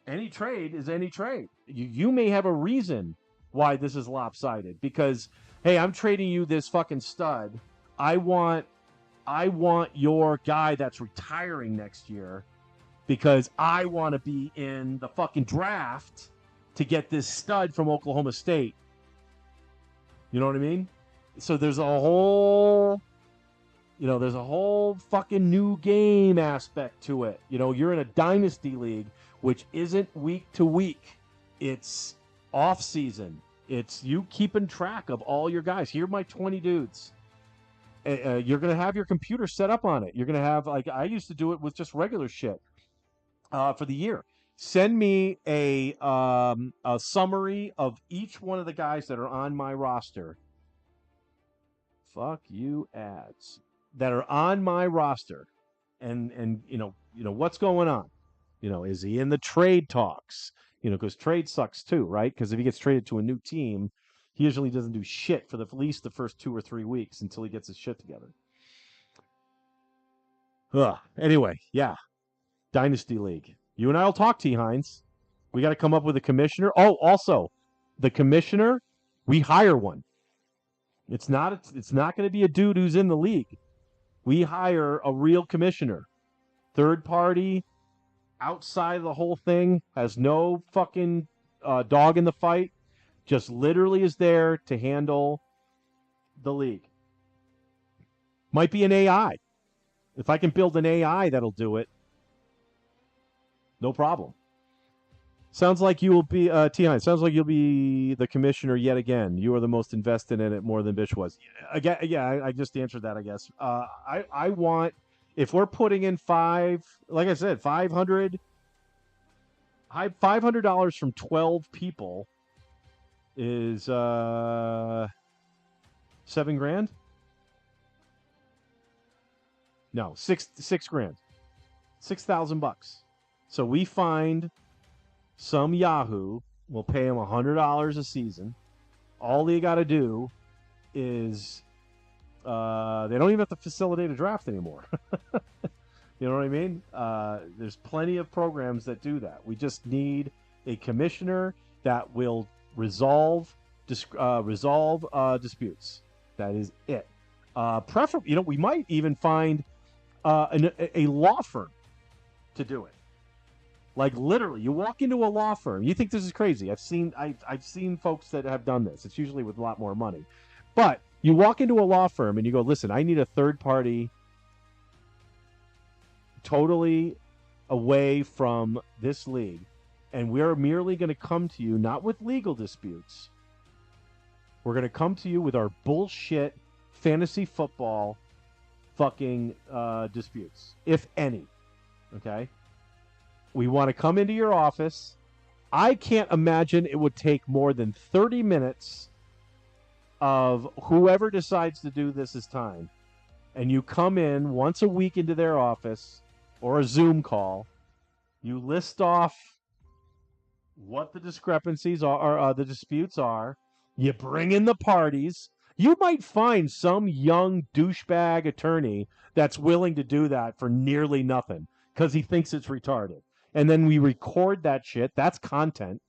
is any trade. You may have a reason why this is lopsided, because, hey, I'm trading you this fucking stud. I want your guy that's retiring next year because I want to be in the fucking draft to get this stud from Oklahoma State. You know what I mean? So there's a whole fucking new game aspect to it. You're in a dynasty league, which isn't week to week. It's off season. It's you keeping track of all your guys. Here are my 20 dudes. You're going to have your computer set up on it. You're going to have, like I used to do it with just regular shit for the year. Send me a summary of each one of the guys that are on my roster. Fuck you, ads. That are on my roster. And what's going on? Is he in the trade talks? Because trade sucks too, right? Because if he gets traded to a new team, He usually doesn't do shit for at least the first 2 or 3 weeks until he gets his shit together. Anyway, yeah. Dynasty League. You and I will talk, T. Hines. We got to come up with a commissioner. Oh, also, the commissioner, we hire one. It's not going to be a dude who's in the league. We hire a real commissioner. Third party, outside of the whole thing, has no fucking dog in the fight. Just literally is there to handle the league. Might be an AI. If I can build an AI that'll do it, no problem. Sounds like you will be, T. Sounds like you'll be the commissioner yet again. You are the most invested in it more than Bish was. Again, yeah, I just answered that, I guess. I want, if we're putting in like I said, $500 from 12 people is $7,000. No, $6,000. $6,000. So we find some Yahoo, we'll pay him $100 a season. All they got to do is they don't even have to facilitate a draft anymore. You know what I mean? There's plenty of programs that do that. We just need a commissioner that will resolve disputes. That is it. Preferably, we might even find a law firm to do it. Like literally, you walk into a law firm. You think this is crazy? I've seen folks that have done this. It's usually with a lot more money, but you walk into a law firm and you go, "Listen, I need a third party, totally away from this league, and we're merely going to come to you not with legal disputes. We're going to come to you with our bullshit fantasy football fucking disputes, if any. Okay." We want to come into your office. I can't imagine it would take more than 30 minutes of whoever decides to do this is time. And you come in once a week into their office or a Zoom call. You list off what the discrepancies are, or the disputes are. You bring in the parties. You might find some young douchebag attorney that's willing to do that for nearly nothing because he thinks it's retarded. And then we record that shit. That's content,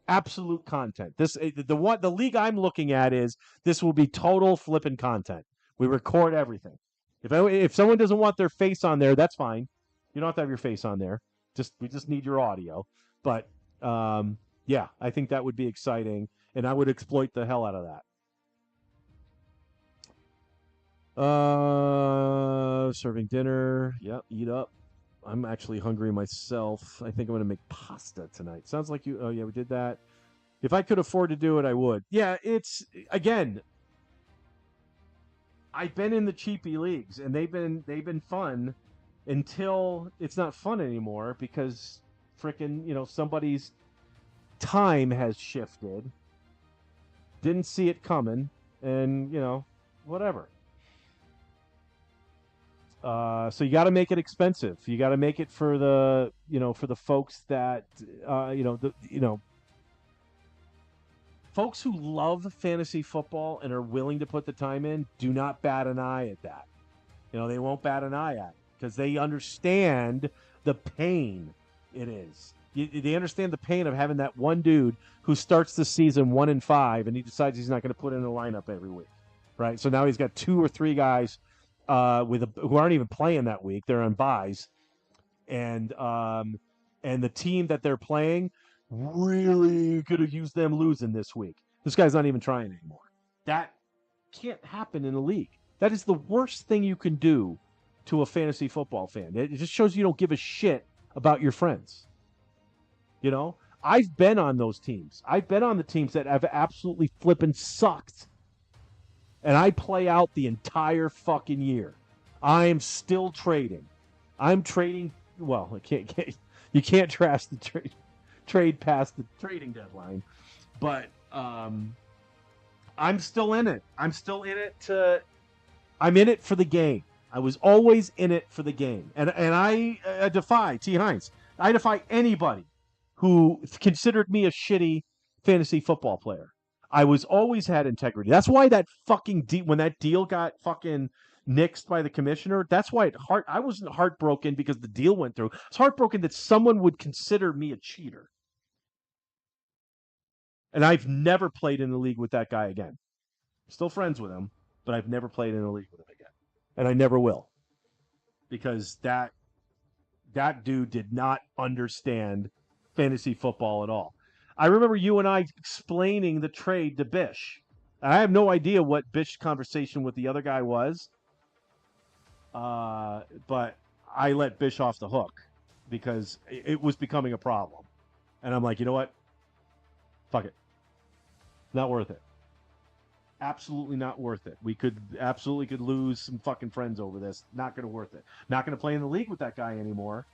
absolute content. The league I'm looking at is this will be total flipping content. We record everything. If someone doesn't want their face on there, that's fine. You don't have to have your face on there. We just need your audio. But yeah, I think that would be exciting, and I would exploit the hell out of that. Serving dinner. Yep, eat up. I'm actually hungry myself. I think I'm going to make pasta tonight. Sounds like you... Oh, yeah, we did that. If I could afford to do it, I would. Yeah, it's... Again, I've been in the cheapy leagues, and they've been fun until it's not fun anymore because frickin', somebody's time has shifted. Didn't see it coming, and, whatever. So you got to make it expensive. You got to make it for the folks that, folks who love fantasy football and are willing to put the time in. Do not bat an eye at that. They won't bat an eye at it because they understand the pain it is. They understand the pain of having that one dude who starts the season 1-5 and he decides he's not going to put in a lineup every week, right? So now he's got 2 or 3 guys who aren't even playing that week. They're on buys, and the team that they're playing really could have used them losing this week. This guy's not even trying anymore. That can't happen in a league. That is the worst thing you can do to a fantasy football fan. It just shows you don't give a shit about your friends. I've been on those teams. I've been on the teams that have absolutely flippin' sucked. And I play out the entire fucking year. I am still trading. I'm trading. Well, you can't trash the trade past the trading deadline, but I'm still in it. I'm in it for the game. I was always in it for the game, and I defy T. Hines. I defy anybody who considered me a shitty fantasy football player. I was always had integrity. That's why that fucking when that deal got fucking nixed by the commissioner, that's why I wasn't heartbroken because the deal went through. I was heartbroken that someone would consider me a cheater. And I've never played in the league with that guy again. Still friends with him, but I've never played in a league with him again. And I never will. Because that dude did not understand fantasy football at all. I remember you and I explaining the trade to Bish. I have no idea what Bish's conversation with the other guy was, but I let Bish off the hook because it was becoming a problem. And I'm like, you know what? Fuck it. Not worth it. Absolutely not worth it. We could lose some fucking friends over this. Not going to worth it. Not going to play in the league with that guy anymore.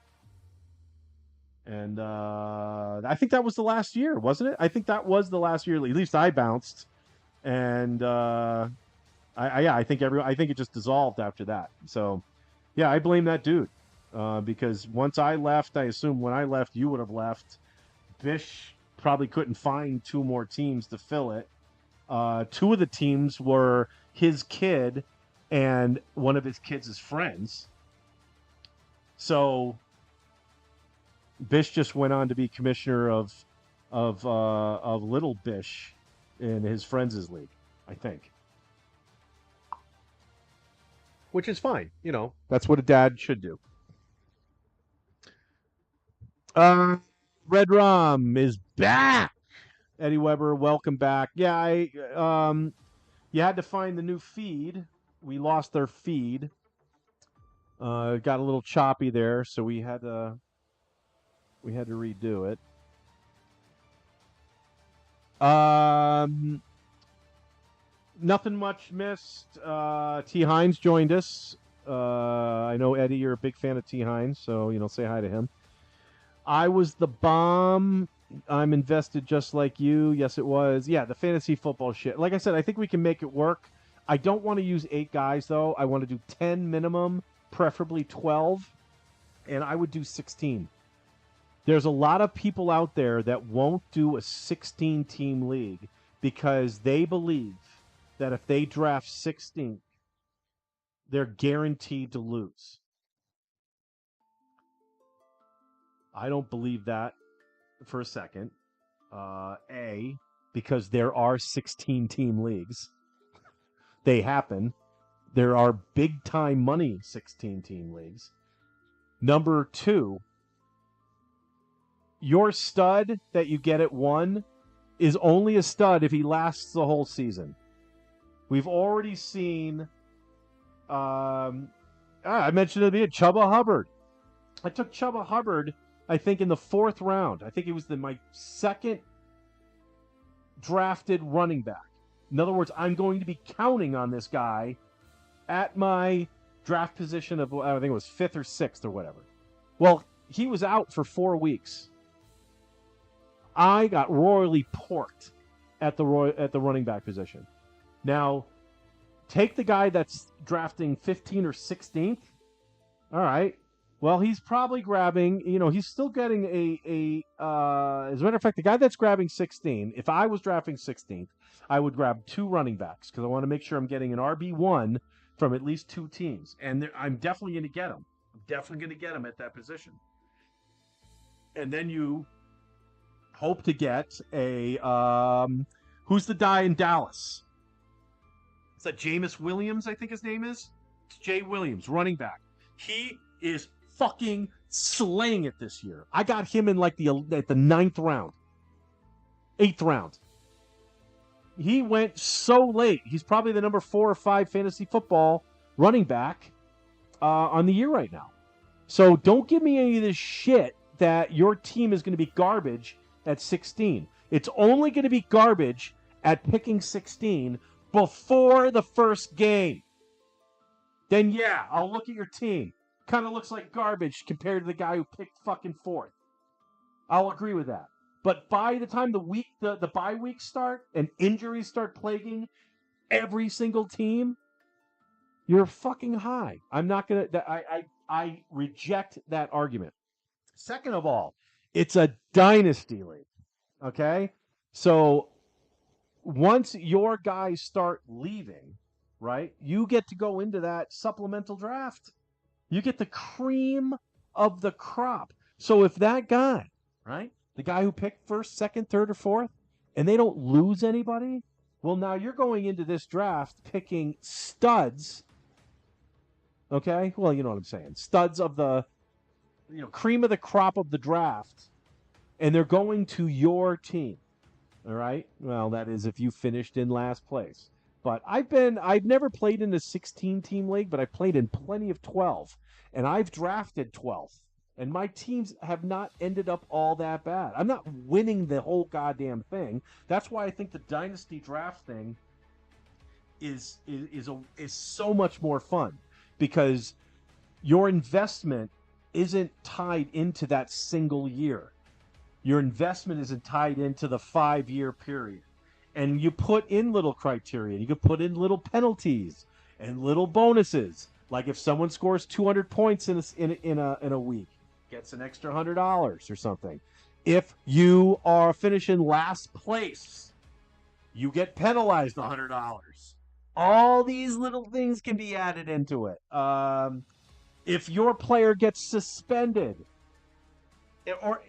And I think that was the last year, wasn't it? I think that was the last year. At least I bounced, and I think it just dissolved after that. So, yeah, I blame that dude because once I left, I assume when I left, you would have left. Bish probably couldn't find two more teams to fill it. Two of the teams were his kid and one of his kids' friends. So Bish just went on to be commissioner of Little Bish in his friends' league, I think. Which is fine, That's what a dad should do. Red Rum is back. Eddie Weber, welcome back. Yeah, you had to find the new feed. We lost their feed. Got a little choppy there, so we had to redo it. Nothing much missed. T. Hines joined us. I know, Eddie, you're a big fan of T. Hines, so, say hi to him. I was the bomb. I'm invested just like you. Yes, it was. Yeah, the fantasy football shit. Like I said, I think we can make it work. I don't want to use 8 guys, though. I want to do 10 minimum, preferably 12, and I would do 16. There's a lot of people out there that won't do a 16-team league because they believe that if they draft 16th, they're guaranteed to lose. I don't believe that for a second. Because there are 16-team leagues. They happen. There are big-time money 16-team leagues. Number 2, your stud that you get at 1 is only a stud if he lasts the whole season. We've already seen... I mentioned it, Chuba Hubbard. I took Chuba Hubbard, I think, in the 4th round. I think it was my second drafted running back. In other words, I'm going to be counting on this guy at my draft position of, I think it was 5th or 6th or whatever. Well, he was out for 4 weeks. I got royally porked at the running back position. Now, take the guy that's drafting 15th or 16th. All right. Well, he's probably grabbing, he's still getting as a matter of fact, the guy that's grabbing 16, if I was drafting 16th, I would grab 2 running backs because I want to make sure I'm getting an RB1 from at least 2 teams. And I'm definitely going to get him. I'm definitely going to get him at that position. And then you hope to get a, who's the guy in Dallas? Is that Jameis Williams, I think his name is? It's Jay Williams, running back. He is fucking slaying it this year. I got him in at the 9th round. 8th round. He went so late. He's probably the number 4 or 5 fantasy football running back on the year right now. So don't give me any of this shit that your team is going to be garbage at 16. It's only going to be garbage at picking 16 before the first game. Then yeah, I'll look at your team. Kind of looks like garbage compared to the guy who picked fucking 4th. I'll agree with that. But by the time the bye weeks start and injuries start plaguing every single team, you're fucking high. I'm not gonna. I reject that argument. Second of all, it's a dynasty league. Okay, so once your guys start leaving, right, you get to go into that supplemental draft. You get the cream of the crop. So if that guy, right, the guy who picked first, second, third, or fourth, and they don't lose anybody, well, now you're going into this draft picking studs. Okay, well, you know what I'm saying. Studs of the, cream of the crop of the draft, and they're going to your team. All right. Well, that is if you finished in last place. But I've never played in a 16-team league, but I've played in plenty of 12, and I've drafted 12th, and my teams have not ended up all that bad. I'm not winning the whole goddamn thing. That's why I think the dynasty draft thing is so much more fun, because your investment isn't tied into that single year. Your investment isn't tied into the 5-year period. And you put in little criteria. You can put in little penalties and little bonuses. Like if someone scores 200 points in a week, gets an extra $100 or something. If you are finishing last place, you get penalized $100. All these little things can be added into it. If your player gets suspended, or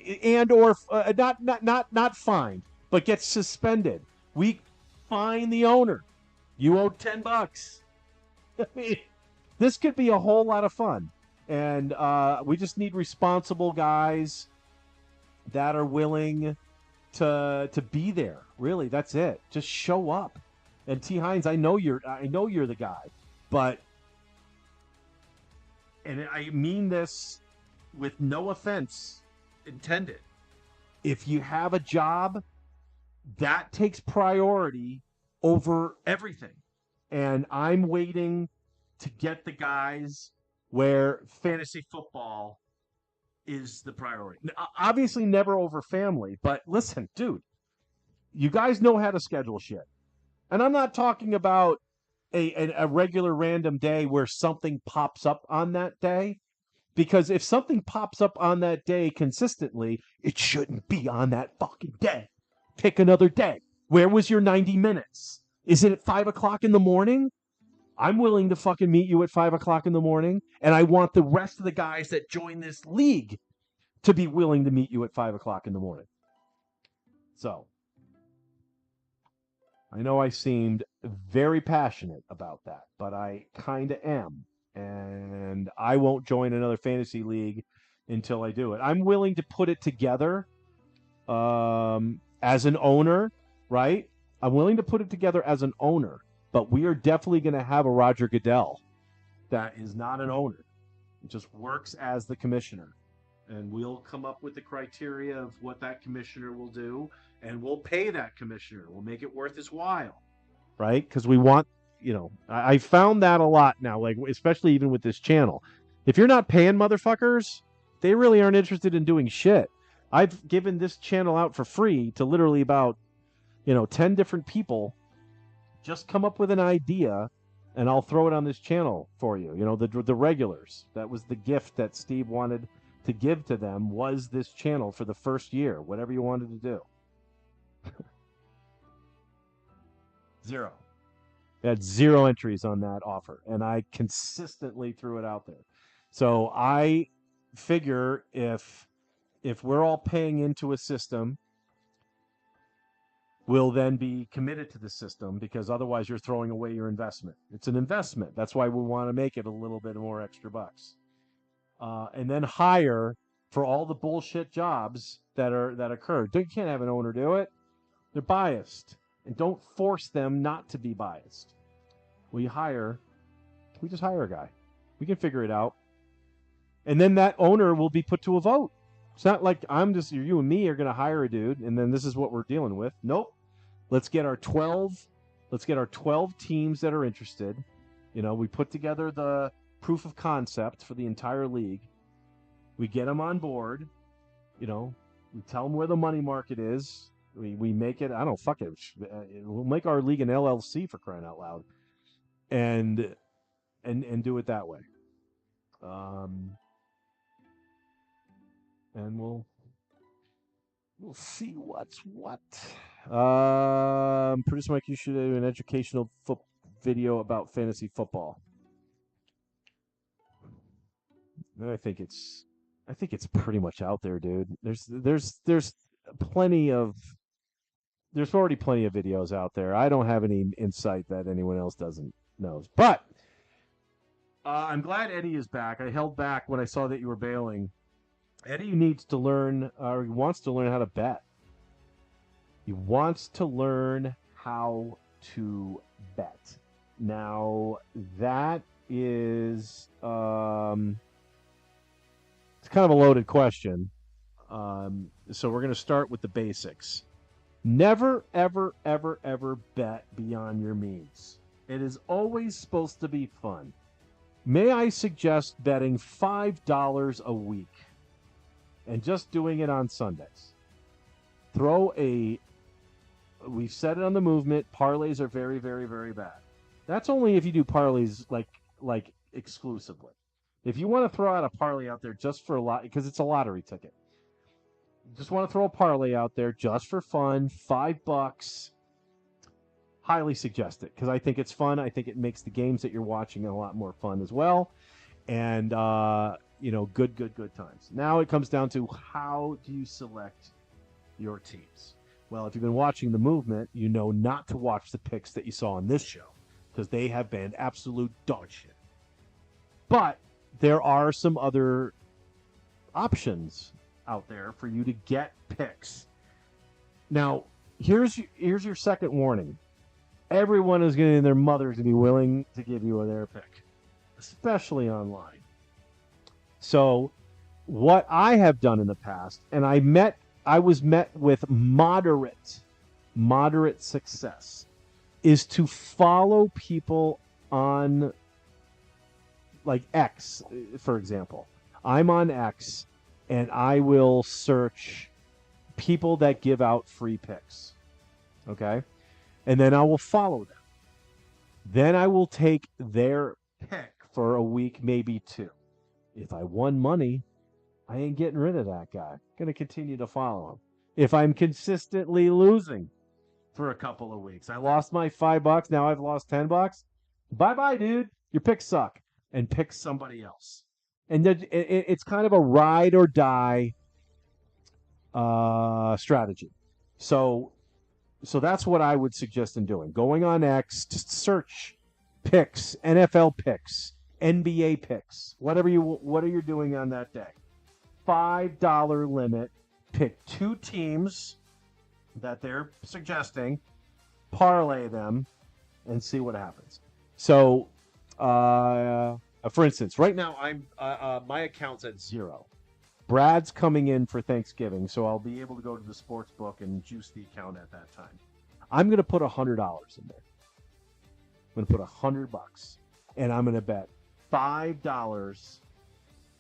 not fined, but gets suspended, we fine the owner. You owe $10. I mean, this could be a whole lot of fun, and we just need responsible guys that are willing to be there. Really, that's it. Just show up. And T. Hines, I know you're the guy, but, and I mean this with no offense intended, if you have a job, that takes priority over everything. And I'm waiting to get the guys where fantasy football is the priority. Obviously never over family, but listen, dude, you guys know how to schedule shit. And I'm not talking about a regular random day where something pops up on that day. Because if something pops up on that day consistently, it shouldn't be on that fucking day. Pick another day. Where was your 90 minutes? Is it at 5 o'clock in the morning? I'm willing to fucking meet you at 5 o'clock in the morning, and I want the rest of the guys that join this league to be willing to meet you at 5 o'clock in the morning. So, I know I seemed very passionate about that, but I kind of am. And I won't join another fantasy league until I do it. I'm willing to put it together as an owner, right? I'm willing to put it together as an owner, but we are definitely going to have a Roger Goodell that is not an owner. It just works as the commissioner. And we'll come up with the criteria of what that commissioner will do, and we'll pay that commissioner. We'll make it worth his while, right? Because we want, I found that a lot now, like especially even with this channel. If you're not paying motherfuckers, they really aren't interested in doing shit. I've given this channel out for free to literally about, 10 different people. Just come up with an idea, and I'll throw it on this channel for you. The regulars. That was the gift that Steve wanted to give to them, was this channel for the first year, whatever you wanted to do. 0. I had 0 entries on that offer, and I consistently threw it out there. So I figure if we're all paying into a system, we'll then be committed to the system, because otherwise you're throwing away your investment. It's an investment. That's why we want to make it a little bit more extra bucks. And then hire for all the bullshit jobs that occur. You can't have an owner do it. They're biased. And don't force them not to be biased. We just hire a guy. We can figure it out. And then that owner will be put to a vote. It's not like you and me are going to hire a dude, and then this is what we're dealing with. Nope. Let's get our 12 teams that are interested. We put together the proof of concept for the entire league. We get them on board. We tell them where the money market is. We make it, I don't fuck it. We'll make our league an LLC, for crying out loud. And do it that way. And we'll We'll see what's what. Producer Mike, you should do an educational video about fantasy football. I think it's pretty much out there, dude. There's plenty of there's already plenty of videos out there. I don't have any insight that anyone else doesn't knows. But I'm glad Eddie is back. I held back when I saw that you were bailing. Eddie needs to learn, or he wants to learn how to bet. He wants to learn how to bet. Now, that is, it's kind of a loaded question. So we're going to start with the basics. Never, ever, ever, ever bet beyond your means. It is always supposed to be fun. May I suggest betting $5 a week and just doing it on Sundays? We've said it on the movement, parlays are very, very, very bad. That's only if you do parlays like exclusively. If you want to throw out a parlay out there just for a lot, because it's a lottery ticket, just want to throw a parlay out there just for fun, $5, highly suggest it, because I think it's fun. I think it makes the games that you're watching a lot more fun as well. And, good times. Now it comes down to, how do you select your teams? Well, if you've been watching the movement, you know not to watch the picks that you saw on this show, because they have been absolute dog shit. But there are some other options out there for you to get picks. Now, here's your second warning. Everyone is going to, their mother's going to be willing to give you their pick, especially online. So what I have done in the past, and I was met with moderate success, is to follow people on, like, X, for example. I'm on X, and I will search people that give out free picks. Okay? And then I will follow them. Then I will take their pick for a week, maybe two. If I won money, I ain't getting rid of that guy. I'm going to continue to follow him. If I'm consistently losing for a couple of weeks, I lost my $5, now I've lost $10. Bye-bye, dude. Your picks suck. And pick somebody else. And it's kind of a ride or die strategy. So that's what I would suggest in doing. Going on X, just search picks, NFL picks, NBA picks, whatever you're doing on that day. $5 limit. Pick two teams that they're suggesting, parlay them, and see what happens. So, for instance, right now I'm my account's at 0. Brad's coming in for Thanksgiving, so I'll be able to go to the sports book and juice the account at that time. I'm going to put $100 in there. I'm going to put $100, and I'm going to bet $5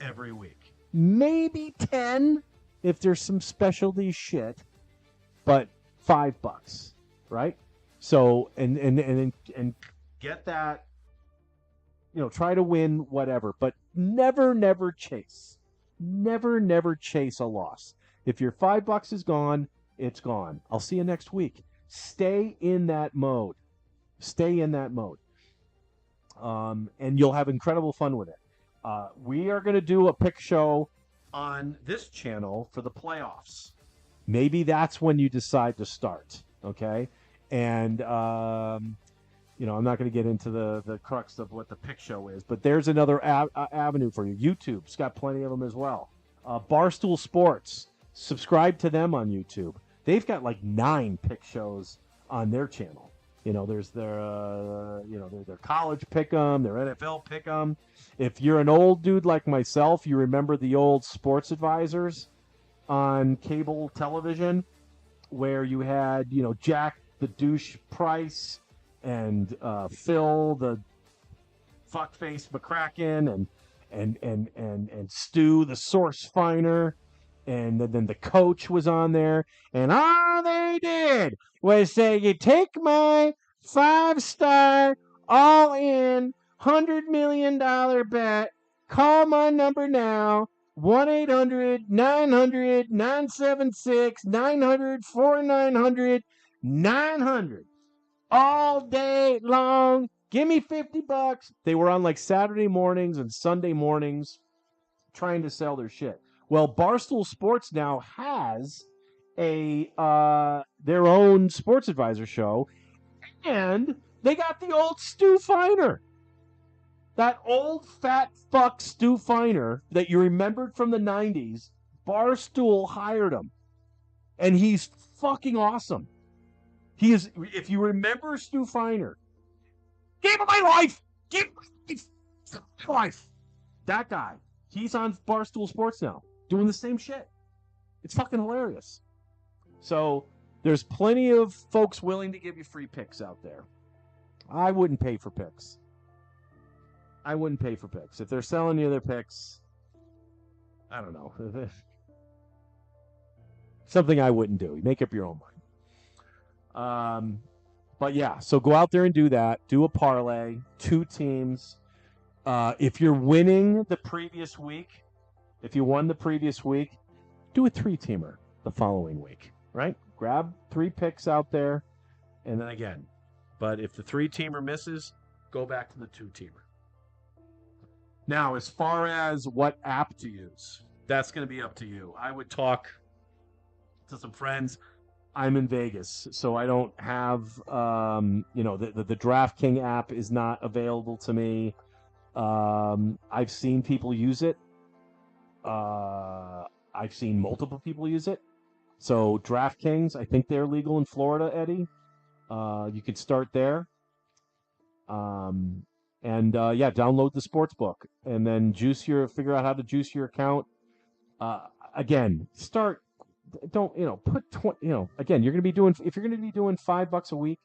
every week. Maybe 10 if there's some specialty shit, but $5, right? So and get that, try to win whatever, but never chase. Never chase a loss. If your $5 is gone, it's gone. I'll see you next week. Stay in that mode. And you'll have incredible fun with it. We are going to do a pick show on this channel for the playoffs. Maybe that's when you decide to start, okay? And, I'm not going to get into the crux of what the pick show is, but there's another avenue for you. YouTube's got plenty of them as well. Barstool Sports, subscribe to them on YouTube. They've got like 9 pick shows on their channel. There's their college pick'em, their NFL pick'em. If you're an old dude like myself, you remember the old sports advisors on cable television, where you had, Jack the douche Price and Phil the fuckface McCracken and Stu the source finer. And then the coach was on there, and all they did was say, "You take my 5-star, all-in, $100 million bet. Call my number now. 1-800-900-976-900-4900-900 all day long. Give me $50. They were on like Saturday mornings and Sunday mornings trying to sell their shit. Well, Barstool Sports now has a their own sports advisor show, and they got the old Stu Feiner. That old fat fuck Stu Feiner that you remembered from the 90s, Barstool hired him. And he's fucking awesome. He is, if you remember Stu Feiner, Game of My Life! Game of My Life! That guy. He's on Barstool Sports now, doing the same shit. It's fucking hilarious. So, there's plenty of folks willing to give you free picks out there. I wouldn't pay for picks. If they're selling you their picks, I don't know. Something I wouldn't do. You make up your own mind. But yeah, so go out there and do that. Do a parlay, 2 teams. If you're winning the previous week, if you won the previous week, do a 3-teamer the following week, right? Grab 3 picks out there, and then again. But if the 3-teamer misses, go back to the 2-teamer. Now, as far as what app to use, that's going to be up to you. I would talk to some friends. I'm in Vegas, so I don't have, the DraftKings app is not available to me. I've seen people use it. I've seen multiple people use it. So DraftKings, I think they're legal in Florida, Eddie. You could start there. Download the sports book and then figure out how to juice your account. Again, start. Don't put 20. Again, if you're going to be doing $5 a week,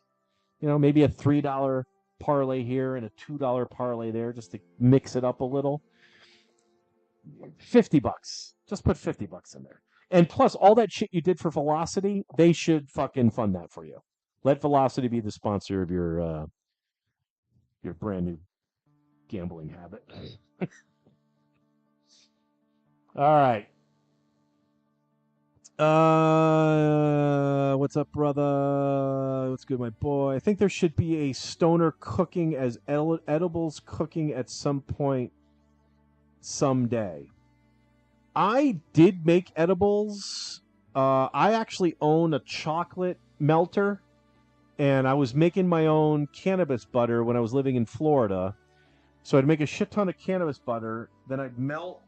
maybe a $3 parlay here and a $2 parlay there, just to mix it up a little. $50. Just put $50 in there. And plus, all that shit you did for Velocity, they should fucking fund that for you. Let Velocity be the sponsor of your brand new gambling habit. All right. What's up, brother? What's good, my boy? I think there should be a stoner cooking as edibles cooking at some point someday. I did make edibles. I actually own a chocolate melter, and I was making my own cannabis butter when I was living in Florida. So I'd make a shit ton of cannabis butter, then I'd melt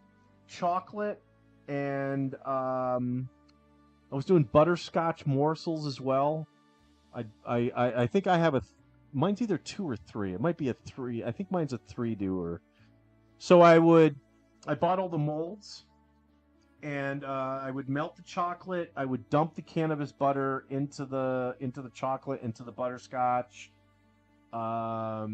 chocolate, and I was doing butterscotch morsels as well. I think I have mine's either 2 or 3. It might be a 3. I think mine's a 3-doer. So I bought all the molds, and I would melt the chocolate. I would dump the cannabis butter into the chocolate, into the butterscotch. I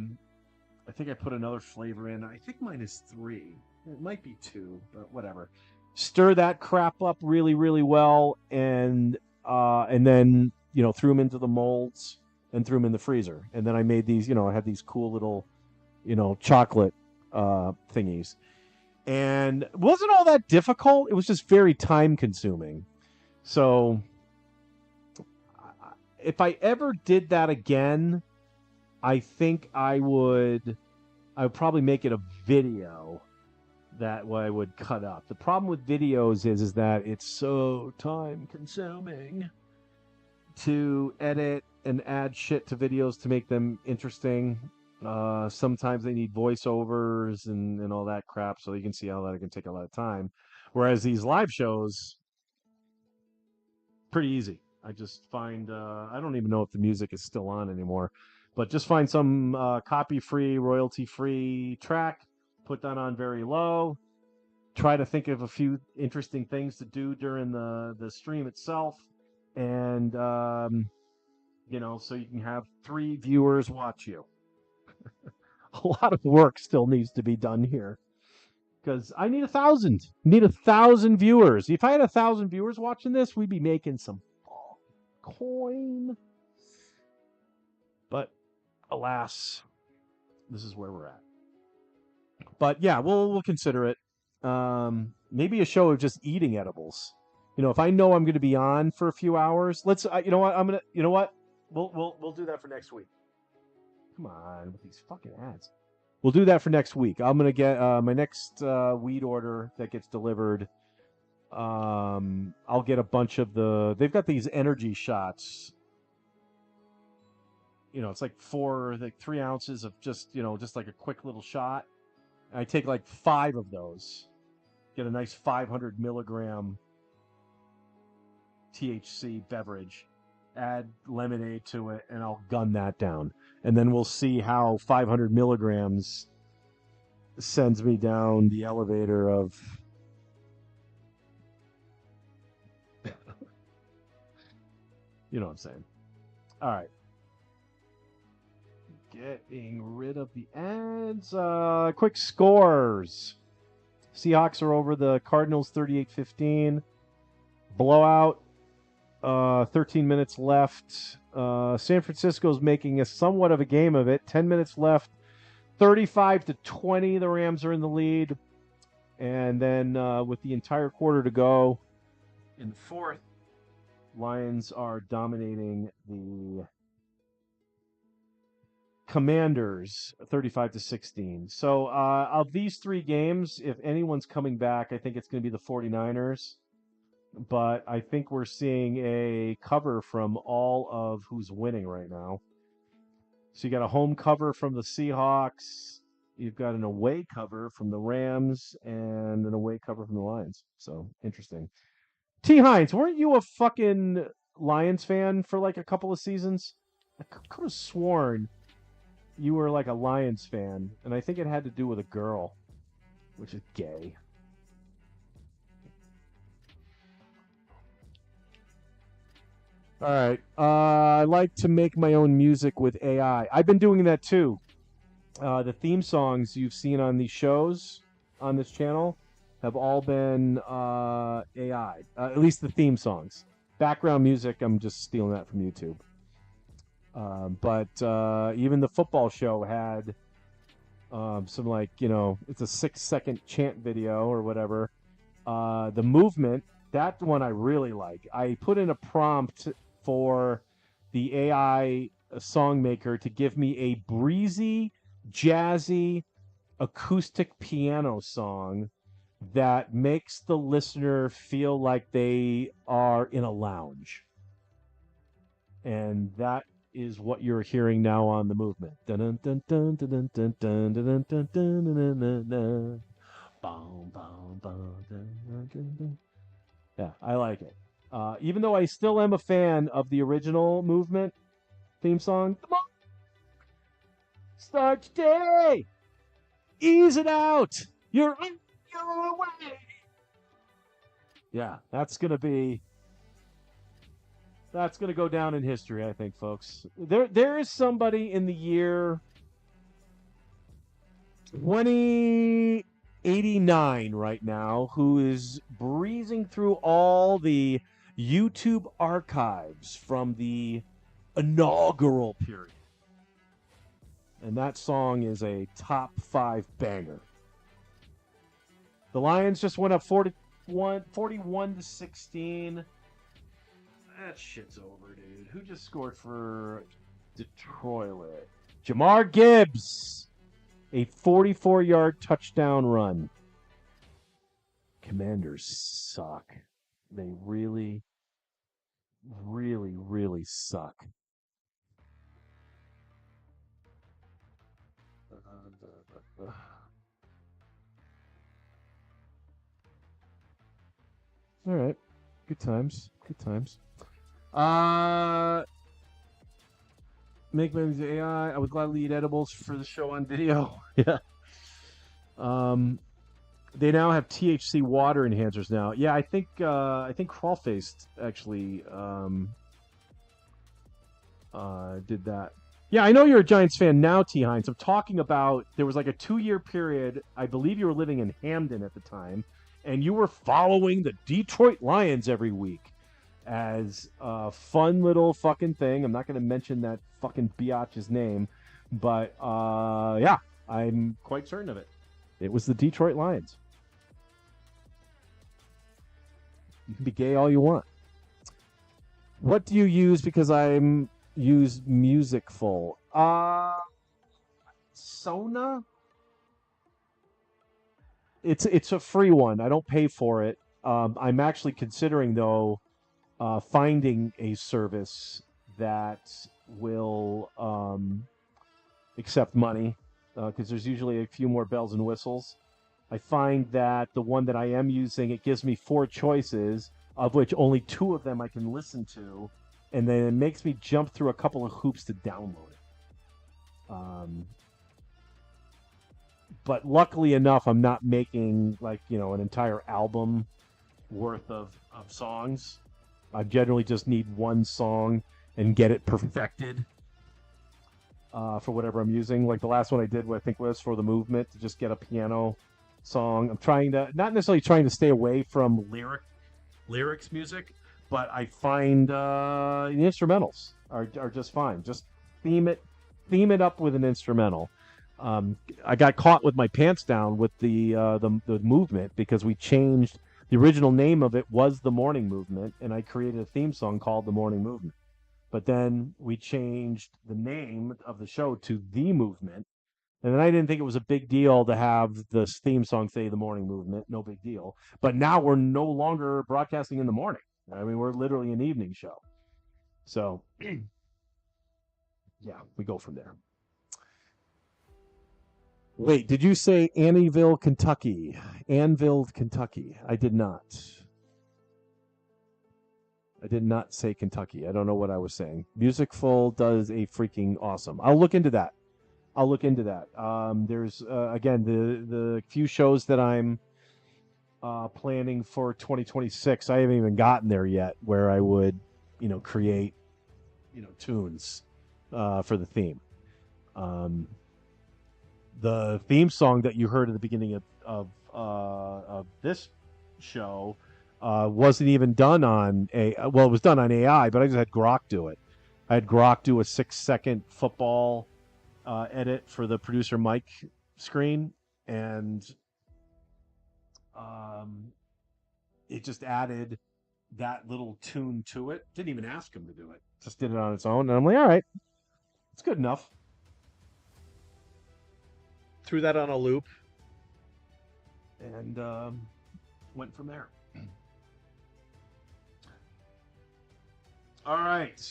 think I put another flavor in. I think mine is 3. It might be 2, but whatever. Stir that crap up really, really well, and then threw them into the molds and threw them in the freezer. And then I made these. I had these cool little, chocolate thingies, and it wasn't all that difficult. It was just very time consuming. So if I ever did that again, I think I would probably make it a video that I would cut up. The problem with videos is that it's so time consuming to edit and add shit to videos to make them interesting. Sometimes they need voiceovers and all that crap, so you can see how that can take a lot of time. Whereas these live shows, pretty easy. I just find, I don't even know if the music is still on anymore, but just find some copy-free, royalty-free track, put that on very low, try to think of a few interesting things to do during the stream itself, and, so you can have 3 viewers watch you. A lot of work still needs to be done here, because I need 1,000. Need 1,000 viewers. If I had 1,000 viewers watching this, we'd be making some coin. But alas, this is where we're at. But yeah, we'll consider it. Maybe a show of just eating edibles. If I know I'm going to be on for a few hours, let's. You know what? You know what? We'll do that for next week. Come on with these fucking ads. We'll do that for next week. I'm gonna get my next weed order that gets delivered. I'll get a bunch of they've got these energy shots. It's like 3 ounces of just like a quick little shot. I take like 5 of those. Get a nice 500 milligram THC beverage. Add lemonade to it, and I'll gun that down. And then we'll see how 500 milligrams sends me down the elevator of... You know what I'm saying. All right. Getting rid of the ads. Quick scores. Seahawks are over the Cardinals 38-15. Blowout. 13 minutes left. San Francisco's making a somewhat of a game of it. 10 minutes left. 35-20. The Rams are in the lead. And then with the entire quarter to go in the fourth, Lions are dominating the Commanders 35-16. So of these 3 games, if anyone's coming back, I think it's going to be the 49ers. But I think we're seeing a cover from all of who's winning right now. So you got a home cover from the Seahawks. You've got an away cover from the Rams and an away cover from the Lions. So interesting. T. Hines, weren't you a fucking Lions fan for like a couple of seasons? I could have sworn you were like a Lions fan, and I think it had to do with a girl, which is gay. All right. I like to make my own music with AI. I've been doing that too. The theme songs you've seen on these shows on this channel have all been AI. At least the theme songs. Background music, I'm just stealing that from YouTube. But even the football show had some it's a 6-second chant video or whatever. The movement, that one I really like. I put in a prompt for the AI song maker to give me a breezy, jazzy, acoustic piano song that makes the listener feel like they are in a lounge. And that is what you're hearing now on the movement. Yeah, I like it. Even though I still am a fan of the original movement theme song. Come on. Start today. Ease it out. You're on your way. Yeah, that's going to go down in history, I think, folks. There is somebody in the year 2089 right now who is breezing through all the YouTube archives from the inaugural period. And that song is a top 5 banger. The Lions just went up 41-16. That shit's over, dude. Who just scored for Detroit? Jamar Gibbs. A 44-yard touchdown run. Commanders suck. They really, really, really suck. All right. Good times. Good times. Make my music AI. I would gladly eat edibles for the show on video. Yeah. They now have THC water enhancers now. Yeah, I think Crawlfaced actually did that. Yeah, I know you're a Giants fan now, T. Hines. I'm talking about there was like a 2-year period. I believe you were living in Hamden at the time, and you were following the Detroit Lions every week as a fun little fucking thing. I'm not going to mention that fucking biatch's name, but yeah, I'm quite certain of it. It was the Detroit Lions. You can be gay all you want. What do you use? Because I'm use Musicful. Sona. It's a free one. I don't pay for it. I'm actually considering though finding a service that will accept money because there's usually a few more bells and whistles. I find that the one that I am using, it gives me 4 choices, of which only 2 of them I can listen to, and then it makes me jump through a couple of hoops to download it. But luckily enough, I'm not making like an entire album worth of songs. I generally just need one song and get it perfected for whatever I'm using. Like the last one I did, I think was for the movement, to just get a piano song. I'm trying to, not necessarily trying to stay away from lyrics music, but I find the instrumentals are just fine. Just theme it up with an instrumental. I got caught with my pants down with the movement because we changed. The original name of it was The Morning Movement, and I created a theme song called The Morning Movement. But then we changed the name of the show to The Movement, and then I didn't think it was a big deal to have the theme song say The Morning Movement. No big deal. But now we're no longer broadcasting in the morning. I mean, we're literally an evening show. So, yeah, we go from there. Wait, did you say Anvil, Kentucky? Anvil, Kentucky. I did not. I did not say Kentucky. I don't know what I was saying. Musicful does a freaking awesome. I'll look into that. There's again the few shows that I'm planning for 2026. I haven't even gotten there yet, where I would create tunes for the theme. The theme song that you heard at the beginning of this show wasn't even done on it was done on AI, but I just had Grok do it. I had Grok do a 6-second football edit for the producer Mike screen, and it just added that little tune to it. Didn't even ask him to do it. Just did it on its own, and I'm like, all right, it's good enough. Threw that on a loop and went from there. All right.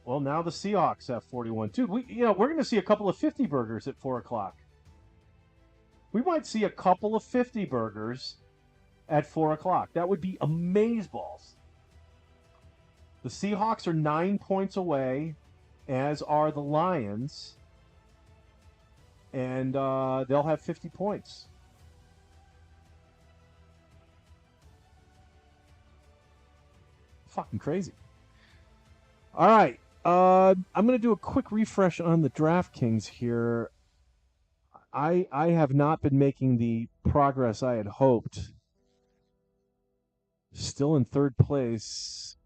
Well, now the Seahawks have 41. Dude, we're going to see a couple of 50 burgers at 4 o'clock. We might see a couple of 50 burgers at 4 o'clock. That would be amazeballs. The Seahawks are 9 points away, as are the Lions. And they'll have 50 points. Fucking crazy. All right. I'm going to do a quick refresh on the DraftKings here. I have not been making the progress I had hoped. Still in 3rd place.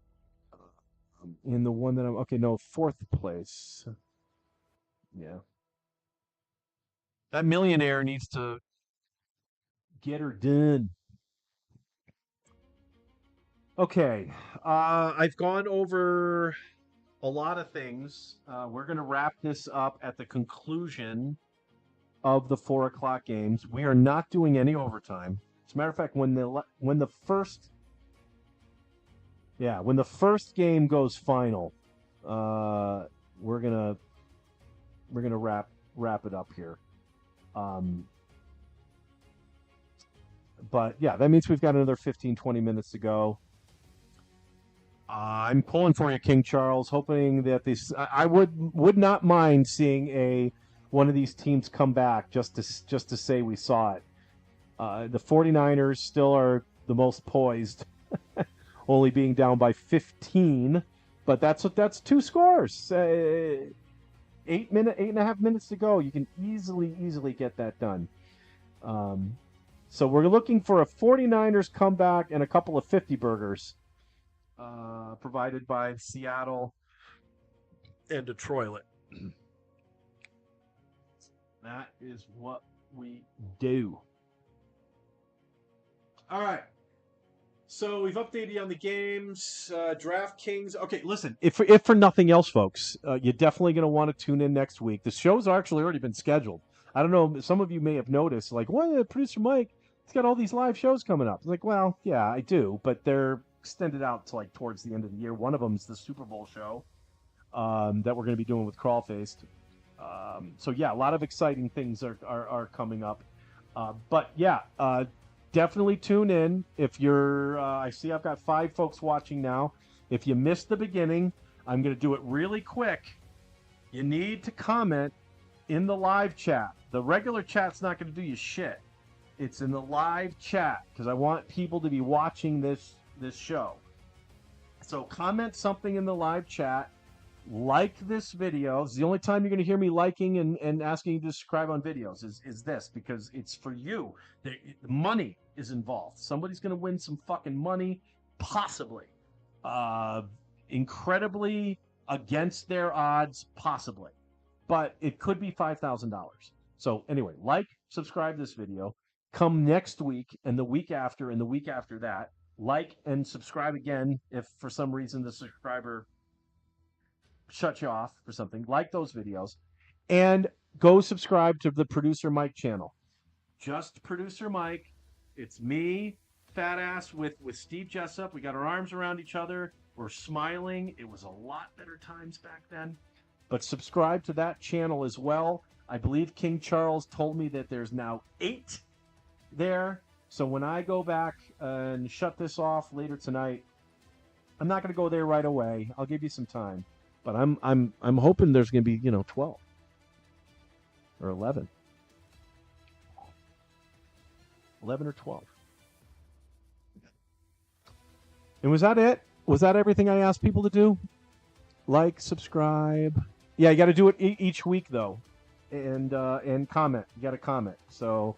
In the one that I'm... Okay, no, 4th place. Yeah. That Millionaire needs to get her done. Okay. I've gone over a lot of things. We're going to wrap this up at the conclusion of the 4 o'clock games. We are not doing any overtime. As a matter of fact, when the first game goes final, we're gonna wrap it up here. But yeah, that means we've got another 15-20 minutes to go. I'm pulling for you, King Charles, hoping that I would not mind seeing one of these teams come back just to say we saw it. The 49ers still are the most poised, only being down by 15, but that's 2 scores. 8.5 minutes to go. You can easily get that done. So we're looking for a 49ers comeback and a couple of 50 burgers provided by Seattle and Detroit. That is what we do. All right. So we've updated you on the games, DraftKings. Okay, listen. If for nothing else, folks, you're definitely going to want to tune in next week. The show's actually already been scheduled. I don't know. Some of you may have noticed, like, what, producer Mike, he's got all these live shows coming up. Like, well, yeah, I do, but they're extended out to like towards the end of the year. One of them's the Super Bowl show that we're going to be doing with Crawlfaced. So yeah, a lot of exciting things are coming up. But yeah, definitely tune in. If you're, I see I've got 5 folks watching now. If you missed the beginning, I'm going to do it really quick. You need to comment in the live chat. The regular chat's not going to do you shit. It's in the live chat because I want people to be watching this show. So comment something in the live chat. Like this video. It's the only time you're going to hear me liking and asking you to subscribe on videos is this, because it's for you. The money is involved. Somebody's going to win some fucking money, possibly. Incredibly against their odds, possibly. But it could be $5,000. So anyway, like, subscribe this video. Come next week and the week after and the week after that. Like and subscribe again if for some reason the subscriber shut you off or something. Like those videos and go subscribe to the Producer Mike channel. Just Producer Mike. It's me, fat ass, with Steve Jessup. We got our arms around each other. We're smiling. It was a lot better times back then. But subscribe to that channel as well. I believe King Charles told me that there's now 8 there. So when I go back and shut this off later tonight, I'm not going to go there right away. I'll give you some time. But I'm hoping there's going to be 12 or 11 or 12. And was that it? Was that everything I asked people to do? Like, subscribe. Yeah, you got to do it each week though, and comment. You got to comment. So,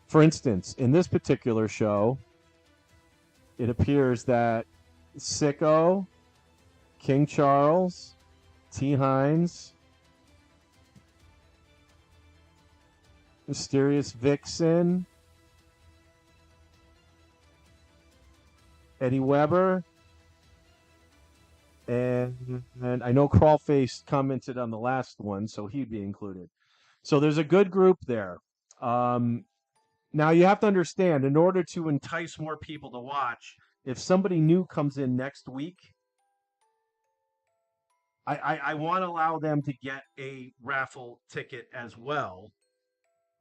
for instance, in this particular show, it appears that Sicko, King Charles, T. Hines, Mysterious Vixen, Eddie Weber, and I know Crawlface commented on the last one, so he'd be included. So there's a good group there. Now you have to understand, in order to entice more people to watch, if somebody new comes in next week, I want to allow them to get a raffle ticket as well.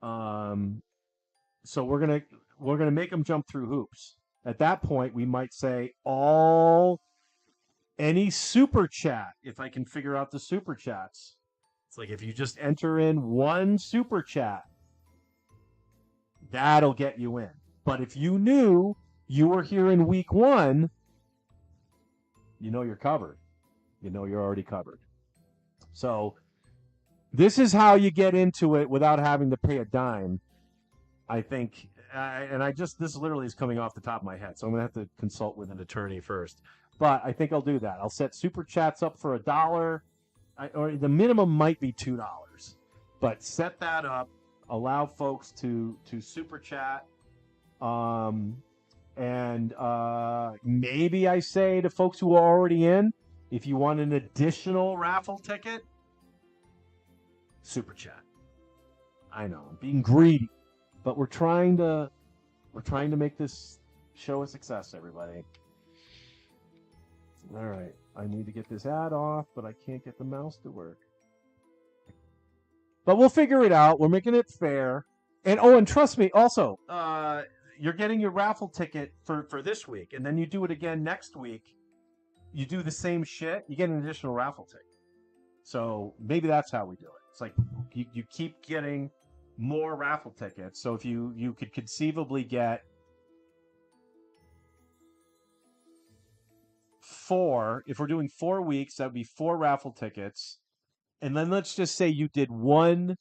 So we're gonna make them jump through hoops. At that point, we might say any super chat, if I can figure out the super chats. It's like if you just enter in one super chat, that'll get you in. But if you knew you were here in week 1, you're covered. You're already covered. So this is how you get into it without having to pay a dime, I think. This literally is coming off the top of my head, so I'm going to have to consult with an attorney first. But I think I'll do that. I'll set super chats up for $1, or the minimum might be $2. But set that up. Allow folks to super chat. And maybe I say to folks who are already in, if you want an additional raffle ticket, super chat. I know, I'm being greedy, but we're trying to make this show a success, everybody. All right, I need to get this ad off, but I can't get the mouse to work. But we'll figure it out. We're making it fair. And trust me, also, you're getting your raffle ticket for this week, and then you do it again next week. You do the same shit, you get an additional raffle ticket. So maybe that's how we do it. It's like you keep getting more raffle tickets. So if you could conceivably get 4, if we're doing 4 weeks, that would be 4 raffle tickets. And then let's just say you did one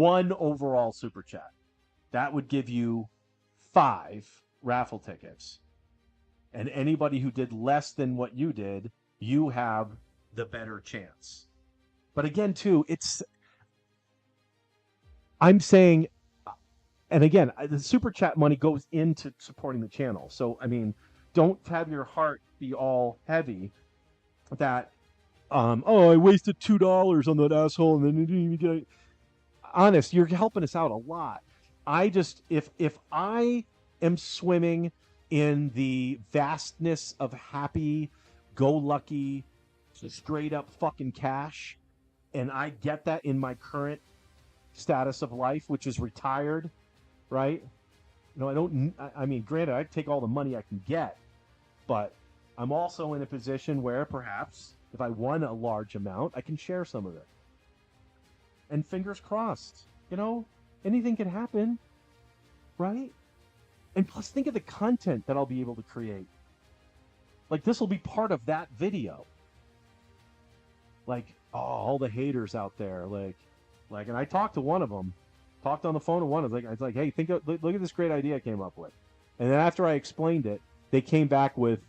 overall super chat. That would give you 5 raffle tickets. And anybody who did less than what you did, you have the better chance. But again, too, I'm saying, and again, the super chat money goes into supporting the channel. So, I mean, don't have your heart be all heavy that, oh, I wasted $2 on that asshole and then you didn't even get it. Honest, you're helping us out a lot. I just, if I am swimming in the vastness of happy, go lucky, straight up fucking cash, and I get that in my current status of life, which is retired, right? I don't, I mean, granted, I take all the money I can get, but I'm also in a position where perhaps if I won a large amount, I can share some of it. And fingers crossed, anything can happen, right? And plus, think of the content that I'll be able to create. Like, this will be part of that video. Like, oh, all the haters out there, like, and I talked to one of them, talked on the phone to one of them. I was like, hey, look at this great idea I came up with. And then after I explained it, they came back with,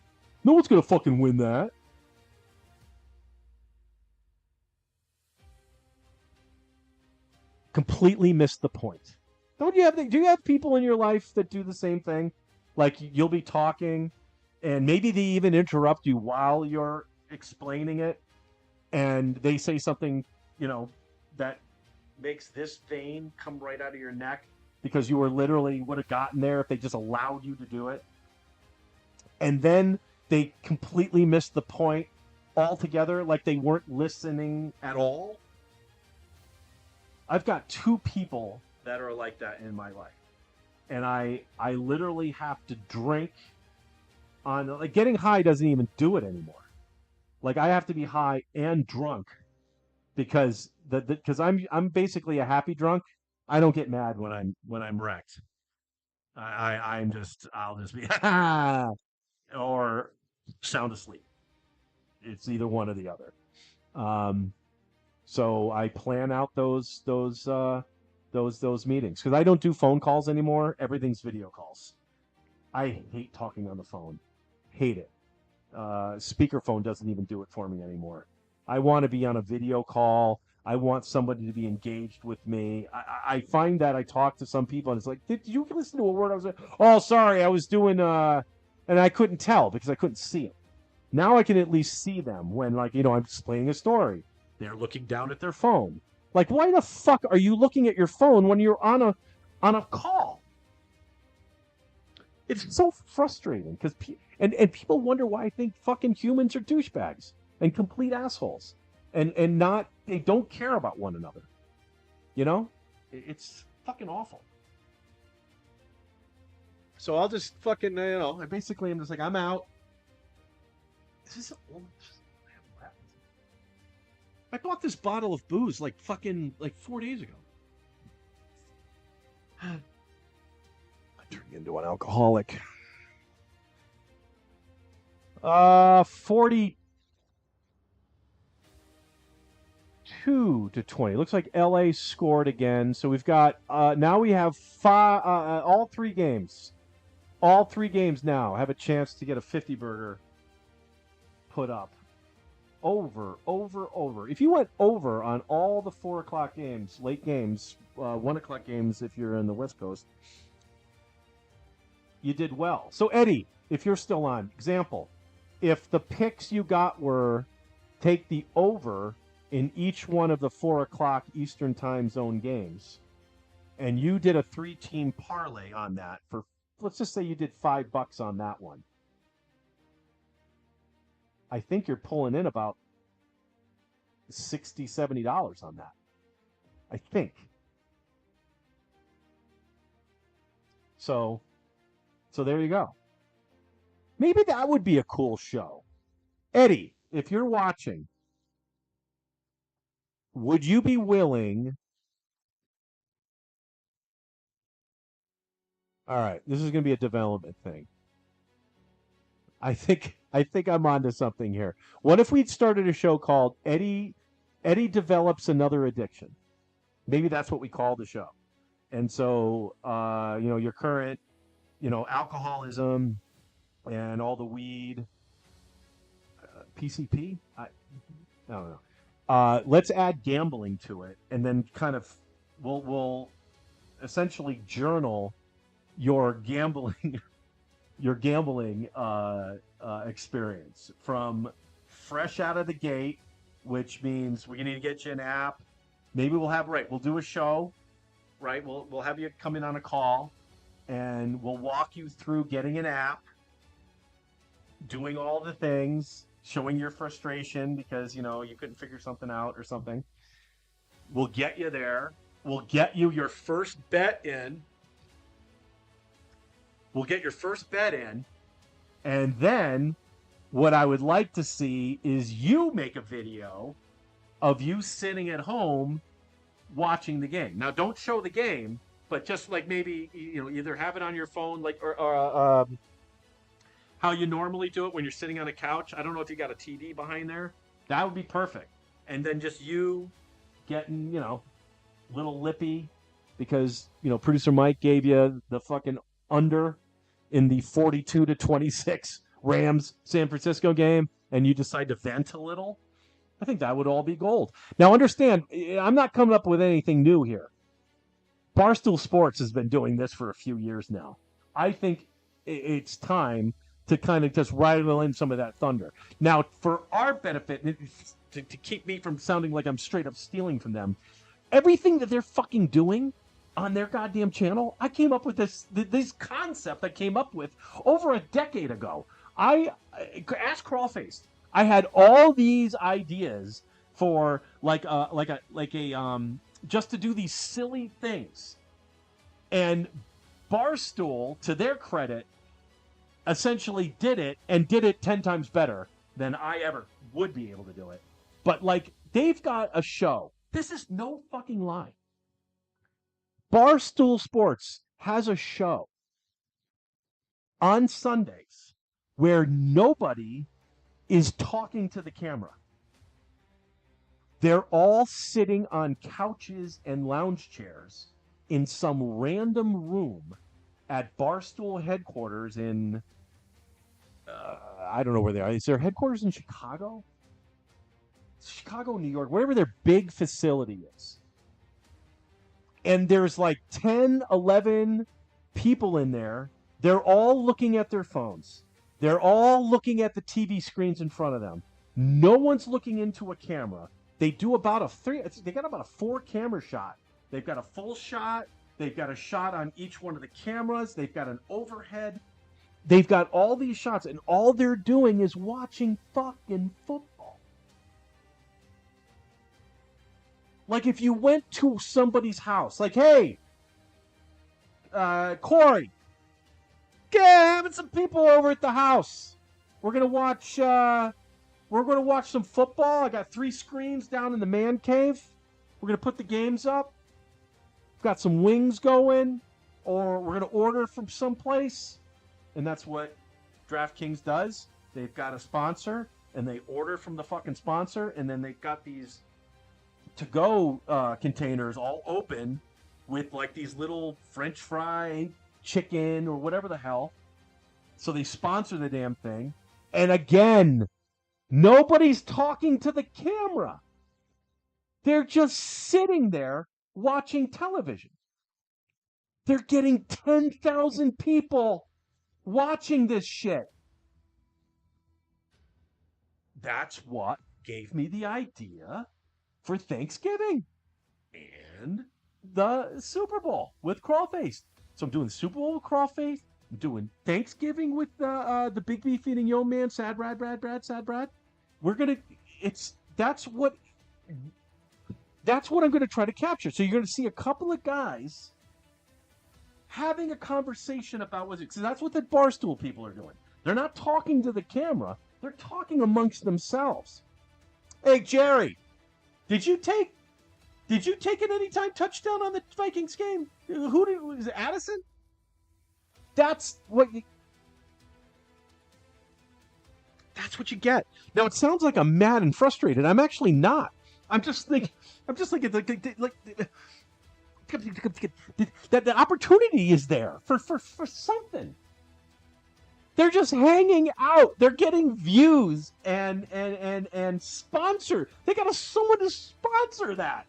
no one's gonna fucking win that. Completely missed the point. Do you have people in your life that do the same thing? Like, you'll be talking and maybe they even interrupt you while you're explaining it, and they say something, that makes this vein come right out of your neck because you would have gotten there if they just allowed you to do it. And then they completely missed the point altogether, like they weren't listening at all. I've got 2 people that are like that in my life. And I literally have to drink on, like, getting high doesn't even do it anymore. Like, I have to be high and drunk because I'm basically a happy drunk. I don't get mad when I'm wrecked. I'll just be or sound asleep. It's either one or the other. So I plan out those meetings because I don't do phone calls anymore. Everything's video calls. I hate talking on the phone. Hate it. Speakerphone doesn't even do it for me anymore. I want to be on a video call. I want somebody to be engaged with me. I find that I talk to some people and it's like, did you listen to a word I was saying? Oh, sorry, I was doing, and I couldn't tell because I couldn't see them. Now I can at least see them when, like, I'm explaining a story. They're looking down at their phone. Like, why the fuck are you looking at your phone when you're on a call? It's so frustrating because and people wonder why I think fucking humans are douchebags and complete assholes and they don't care about one another. It's fucking awful. So I'll just fucking, I basically am just like, I'm out. I bought this bottle of booze like 4 days ago. I turned into an alcoholic. 42-20. Looks like LA scored again. So we've got now we have all 3 games. All 3 games now have a chance to get a 50 burger put up. Over. If you went over on all the 4 o'clock games, late games, 1 o'clock games if you're in the West Coast, you did well. So Eddie, if you're still on, example, if the picks you got were take the over in each one of the 4 o'clock Eastern Time Zone games, and you did a 3-team parlay on that for, let's just say you did $5 on that one. I think you're pulling in about $60, $70 on that. I think. So there you go. Maybe that would be a cool show. Eddie, if you're watching, would you be willing? All right, this is going to be a development thing. I think I'm onto something here. What if we'd started a show called Eddie Develops Another Addiction? Maybe that's what we call the show. And so, your current, alcoholism and all the weed, PCP? I don't know. Let's add gambling to it, and then kind of we'll essentially journal your gambling your gambling experience from fresh out of the gate, which means we need to get you an app. Maybe we'll do a show, right? We'll have you come in on a call, and we'll walk you through getting an app, doing all the things, showing your frustration because, you know, you couldn't figure something out or something. We'll get you there. We'll get you your first bet in. We'll get your first bet in. And then what I would like to see is you make a video of you sitting at home watching the game. Now, don't show the game, but just like maybe, you know, either have it on your phone, like, or how you normally do it when you're sitting on a couch. I don't know if you got a TV behind there. That would be perfect. And then just you getting, you know, little lippy because, you know, producer Mike gave you the fucking under in the 42-26 Rams San Francisco game, and you decide to vent a little. I think that would all be gold. Now, understand, I'm not coming up with anything new here. Barstool Sports has been doing this for a few years now. I think it's time to kind of just rattle in some of that thunder. Now, for our benefit, to keep me from sounding like I'm straight up stealing from them, everything that they're fucking doing on their goddamn channel, I came up with this concept I came up with over a decade ago. I asked Crawlface. I had all these ideas for just to do these silly things. And Barstool, to their credit, essentially did it 10 times better than I ever would be able to do it. But like, they've got a show. This is no fucking lie. Barstool Sports has a show on Sundays where nobody is talking to the camera. They're all sitting on couches and lounge chairs in some random room at Barstool headquarters in, I don't know where they are. Is their headquarters in Chicago? Chicago, New York, wherever their big facility is. And there's like 10, 11 people in there. They're all looking at their phones. They're all looking at the TV screens in front of them. No one's looking into a camera. They do about they got about a 4-camera shot. They've got a full shot. They've got a shot on each one of the cameras. They've got an overhead. They've got all these shots, and all they're doing is watching fucking football. Like if you went to somebody's house, like, hey, Corey, having some people over at the house. We're gonna watch some football. I got 3 screens down in the man cave. We're gonna put the games up. Got some wings going, or we're gonna order from someplace. And that's what DraftKings does. They've got a sponsor, and they order from the fucking sponsor, and then they've got these to-go containers all open with like these little French fry chicken or whatever the hell. So they sponsor the damn thing. And again, nobody's talking to the camera. They're just sitting there watching television. They're getting 10,000 people watching this shit. That's what gave me the idea for Thanksgiving and the Super Bowl with Crawlface. So I'm doing the Super Bowl with Crawlface. I'm doing Thanksgiving with the Big Beef Eating Yo Man, Sad Brad. That's what I'm going to try to capture. So you're going to see a couple of guys having a conversation about what's, because that's what the Barstool people are doing. They're not talking to the camera. They're talking amongst themselves. Hey, Jerry, did you take an anytime touchdown on the Vikings game? Was it Addison? That's what you get. Now it sounds like I'm mad and frustrated. I'm actually not. I'm just thinking like that the opportunity is there for something. They're just hanging out. They're getting views and sponsor. They got someone to sponsor that.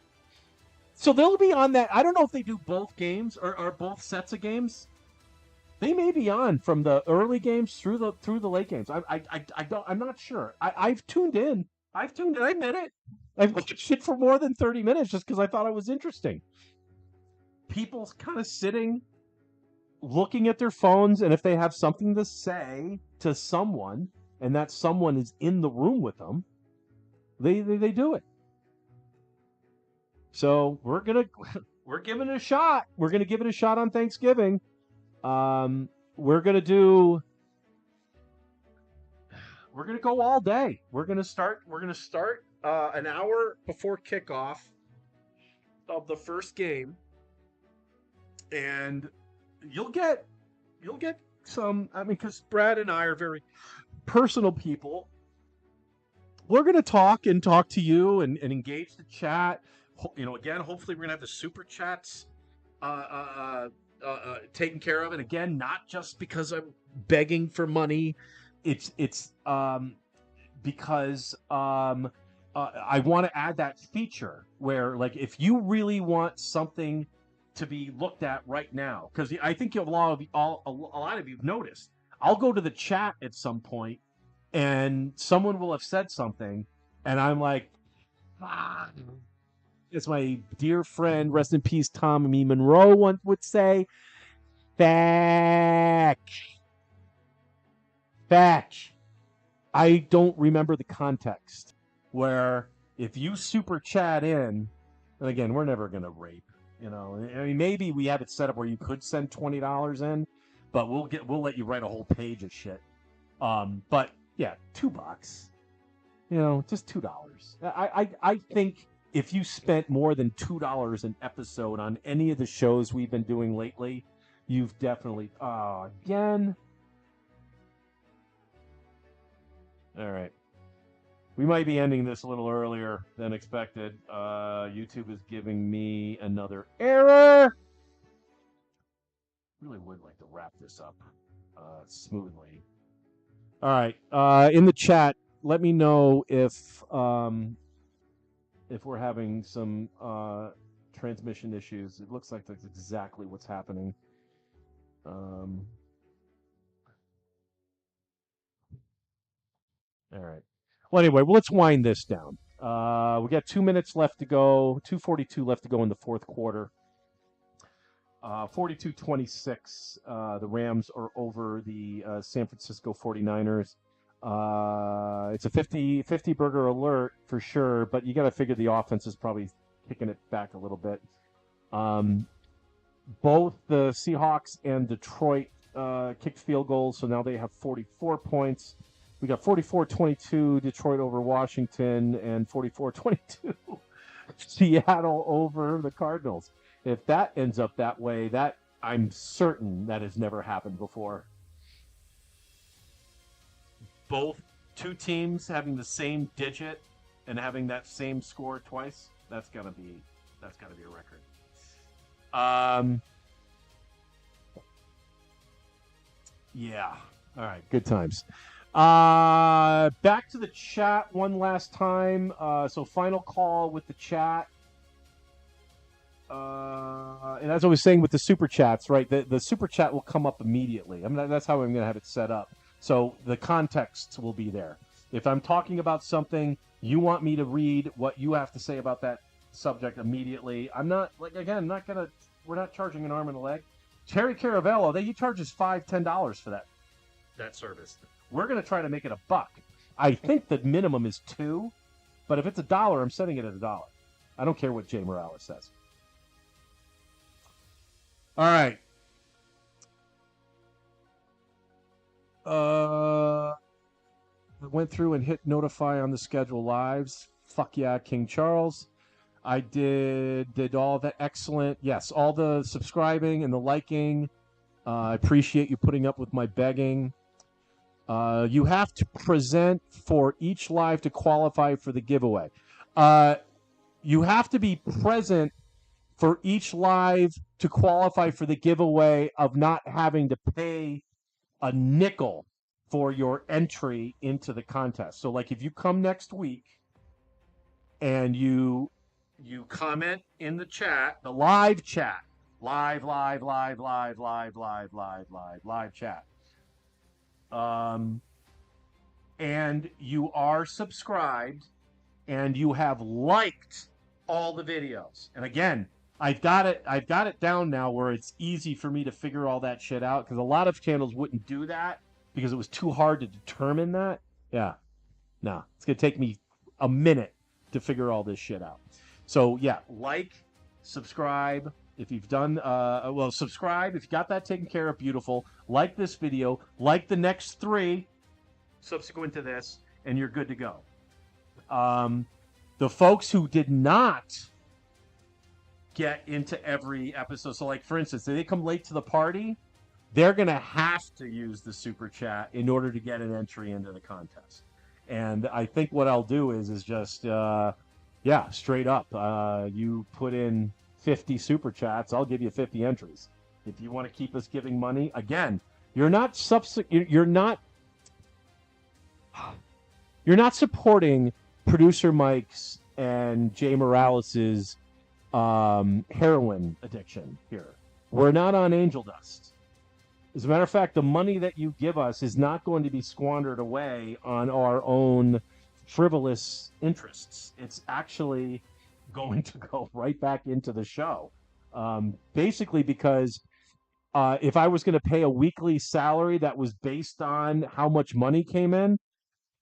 So they'll be on that. I don't know if they do both games or both sets of games. They may be on from the early games through the late games. I'm not sure. I've tuned in. I admit it. I've watched it for more than 30 minutes just because I thought it was interesting. People kind of sitting, looking at their phones, and if they have something to say to someone, and that someone is in the room with them, they do it. So we're giving it a shot. We're gonna give it a shot on Thanksgiving. We're gonna go all day. We're gonna start an hour before kickoff of the first game, and you'll get some. I mean, because Brad and I are very personal people. We're gonna talk to you and engage the chat. Again, hopefully we're gonna have the super chats taken care of, and again, not just because I'm begging for money. It's because I want to add that feature where, like, if you really want something to be looked at right now, because I think a lot of you've noticed, I'll go to the chat at some point, and someone will have said something, and I'm like, as my dear friend, rest in peace, Tommy Monroe once would say, fetch. I don't remember the context where if you super chat in, and again, we're never going to rape, I mean, maybe we have it set up where you could send $20 in, but we'll let you write a whole page of shit. But yeah, $2, just $2. I think if you spent more than $2 an episode on any of the shows we've been doing lately, you've definitely, again. All right. We might be ending this a little earlier than expected. YouTube is giving me another error. Really would like to wrap this up smoothly. All right. In the chat, let me know if we're having some transmission issues. It looks like that's exactly what's happening. All right. Well, anyway, let's wind this down. We got 2 minutes left to go, 2:42 left to go in the fourth quarter. 42-26, the Rams are over the San Francisco 49ers. It's a 50 burger alert for sure, but you got to figure the offense is probably kicking it back a little bit. Both the Seahawks and Detroit kicked field goals, so now they have 44 points. We got 44-22 Detroit over Washington and 44-22 Seattle over the Cardinals. If that ends up that way, that I'm certain that has never happened before. Both two teams having the same digit and having that same score twice, that's gotta be a record. Yeah. All right, good times. Back to the chat one last time. So final call with the chat. And as I was saying with the super chats, right? The super chat will come up immediately. I mean, that's how I'm going to have it set up. So the context will be there. If I'm talking about something, you want me to read what you have to say about that subject immediately. I'm not, we're not charging an arm and a leg. Terry Caravello, he charges $5-10 for that service. We're going to try to make it $1. I think the minimum is $2, but if it's $1, I'm setting it at $1. I don't care what Jay Morales says. All right. I went through and hit notify on the schedule lives. Fuck yeah, King Charles. I did all the excellent, yes, all the subscribing and the liking. I appreciate you putting up with my begging. You have to present for each live to qualify for the giveaway. You have to be present for each live to qualify for the giveaway of not having to pay a nickel for your entry into the contest. So, like, if you come next week and you comment in the chat, the live chat, Live chat. And you are subscribed and you have liked all the videos. And again, I've got it down now where it's easy for me to figure all that shit out, because a lot of channels wouldn't do that because it was too hard to determine that. Yeah. No, it's going to take me a minute to figure all this shit out. So, yeah, like, subscribe. If you've done, subscribe. If you got that taken care of, beautiful. Like this video. Like the next 3 subsequent to this, and you're good to go. The folks who did not get into every episode, so like, for instance, if they come late to the party, they're going to have to use the super chat in order to get an entry into the contest. And I think what I'll do is just, straight up. You put in 50 super chats, I'll give you 50 entries. If you want to keep us giving money, again, you're not supporting producer Mike's and Jay Morales's heroin addiction here. We're not on angel dust. As a matter of fact, the money that you give us is not going to be squandered away on our own frivolous interests. It's actually going to go right back into the show. Basically because if I was going to pay a weekly salary that was based on how much money came in,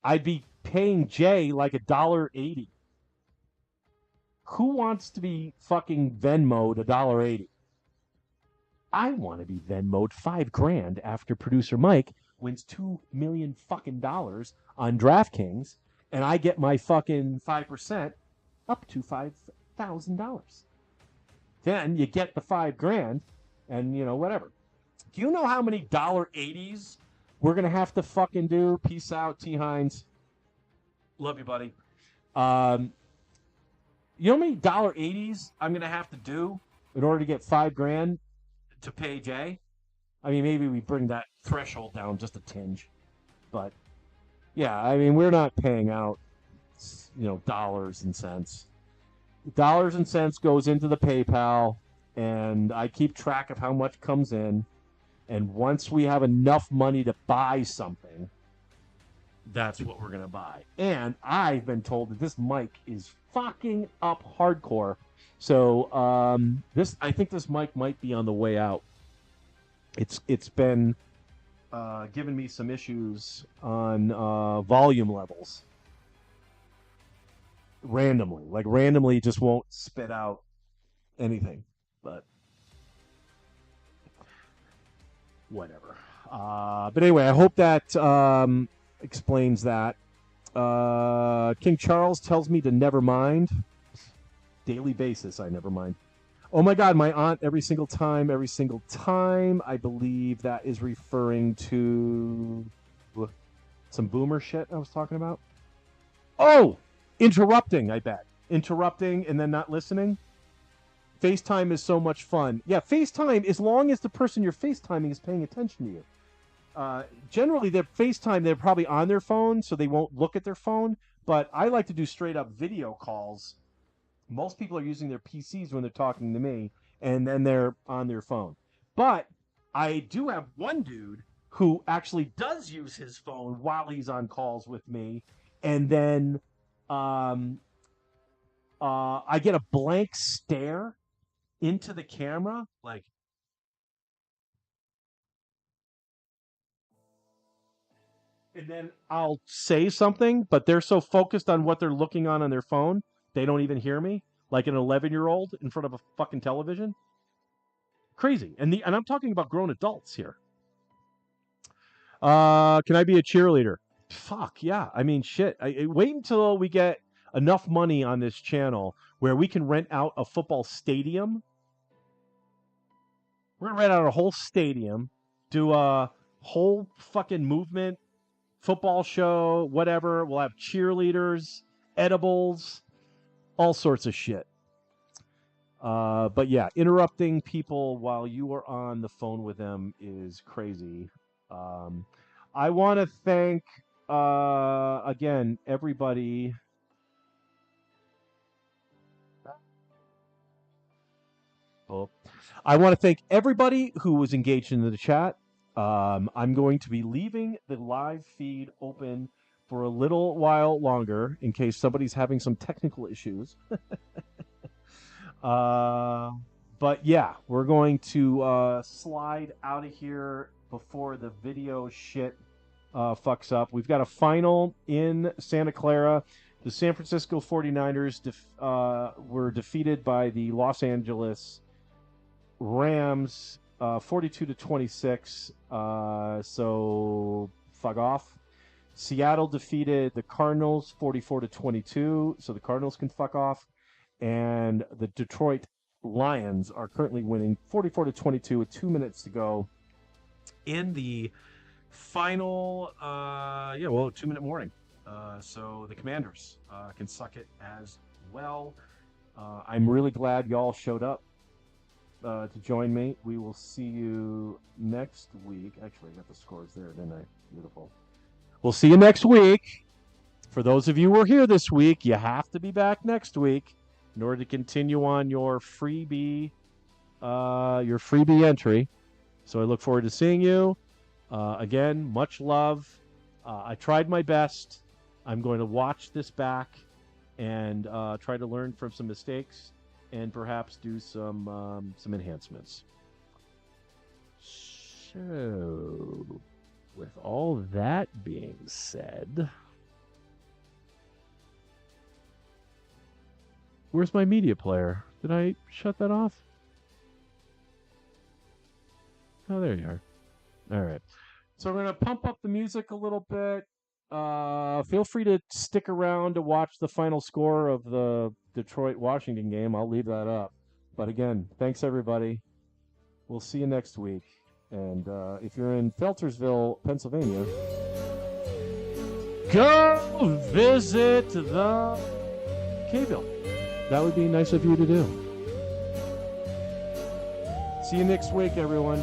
I'd be paying Jay like $1.80. Who wants to be fucking Venmo'd $1.80? I want to be Venmo'd $5,000 after producer Mike wins $2 million fucking dollars on DraftKings, and I get my fucking 5% up to $5,000. Then you get the $5,000, and whatever. Do you know how many $1.80s we're gonna have to fucking do? Peace out, T. Hines. Love you, buddy. You know how many $1.80s I'm gonna have to do in order to get $5,000 to pay Jay? I mean, maybe we bring that threshold down just a tinge, but yeah, I mean, we're not paying out, dollars and cents. Dollars and cents goes into the PayPal, and I keep track of how much comes in. And once we have enough money to buy something, that's what we're going to buy. And I've been told that this mic is fucking up hardcore. So I think this mic might be on the way out. It's been giving me some issues on volume levels. Randomly just won't spit out anything. But whatever. But anyway, I hope that explains that. King Charles tells me to never mind. Daily basis, I never mind. Oh my God, my aunt every single time. I believe that is referring to some boomer shit I was talking about. Oh, interrupting, I bet. Interrupting and then not listening. FaceTime is so much fun. Yeah, FaceTime, as long as the person you're FaceTiming is paying attention to you. Generally, they're probably on their phone, so they won't look at their phone. But I like to do straight-up video calls. Most people are using their PCs when they're talking to me, and then they're on their phone. But I do have one dude who actually does use his phone while he's on calls with me, and then I get a blank stare into the camera, like, and then I'll say something, but they're so focused on what they're looking on their phone, they don't even hear me, like an 11-year-old in front of a fucking television. Crazy. And I'm talking about grown adults here. Can I be a cheerleader? Fuck yeah. I mean, shit. Wait until we get enough money on this channel where we can rent out a football stadium. We're gonna rent out a whole stadium, do a whole fucking movement, football show, whatever. We'll have cheerleaders, edibles, all sorts of shit. But yeah, interrupting people while you are on the phone with them is crazy. I want to thank, again, everybody. Well, I want to thank everybody who was engaged in the chat. I'm going to be leaving the live feed open for a little while longer in case somebody's having some technical issues. But yeah, we're going to slide out of here before the video shit fucks up. We've got a final in Santa Clara. The San Francisco 49ers were defeated by the Los Angeles Rams 42-26. So fuck off. Seattle defeated the Cardinals 44-22. So the Cardinals can fuck off. And the Detroit Lions are currently winning 44-22 with 2 minutes to go in the final 2-minute warning. So the Commanders can suck it as well. I'm really glad y'all showed up to join me. We will see you next week. Actually, I got the scores there, didn't I? Beautiful. We'll see you next week. For those of you who are here this week, you have to be back next week in order to continue on your freebie entry. So I look forward to seeing you. Again, much love. I tried my best. I'm going to watch this back and try to learn from some mistakes and perhaps do some enhancements. So, with all that being said, where's my media player? Did I shut that off? Oh, there you are. All right. So we're going to pump up the music a little bit. Feel free to stick around to watch the final score of the Detroit-Washington game. I'll leave that up. But again, thanks, everybody. We'll see you next week. And if you're in Feltersville, Pennsylvania, go visit the K-Ville. That would be nice of you to do. See you next week, everyone.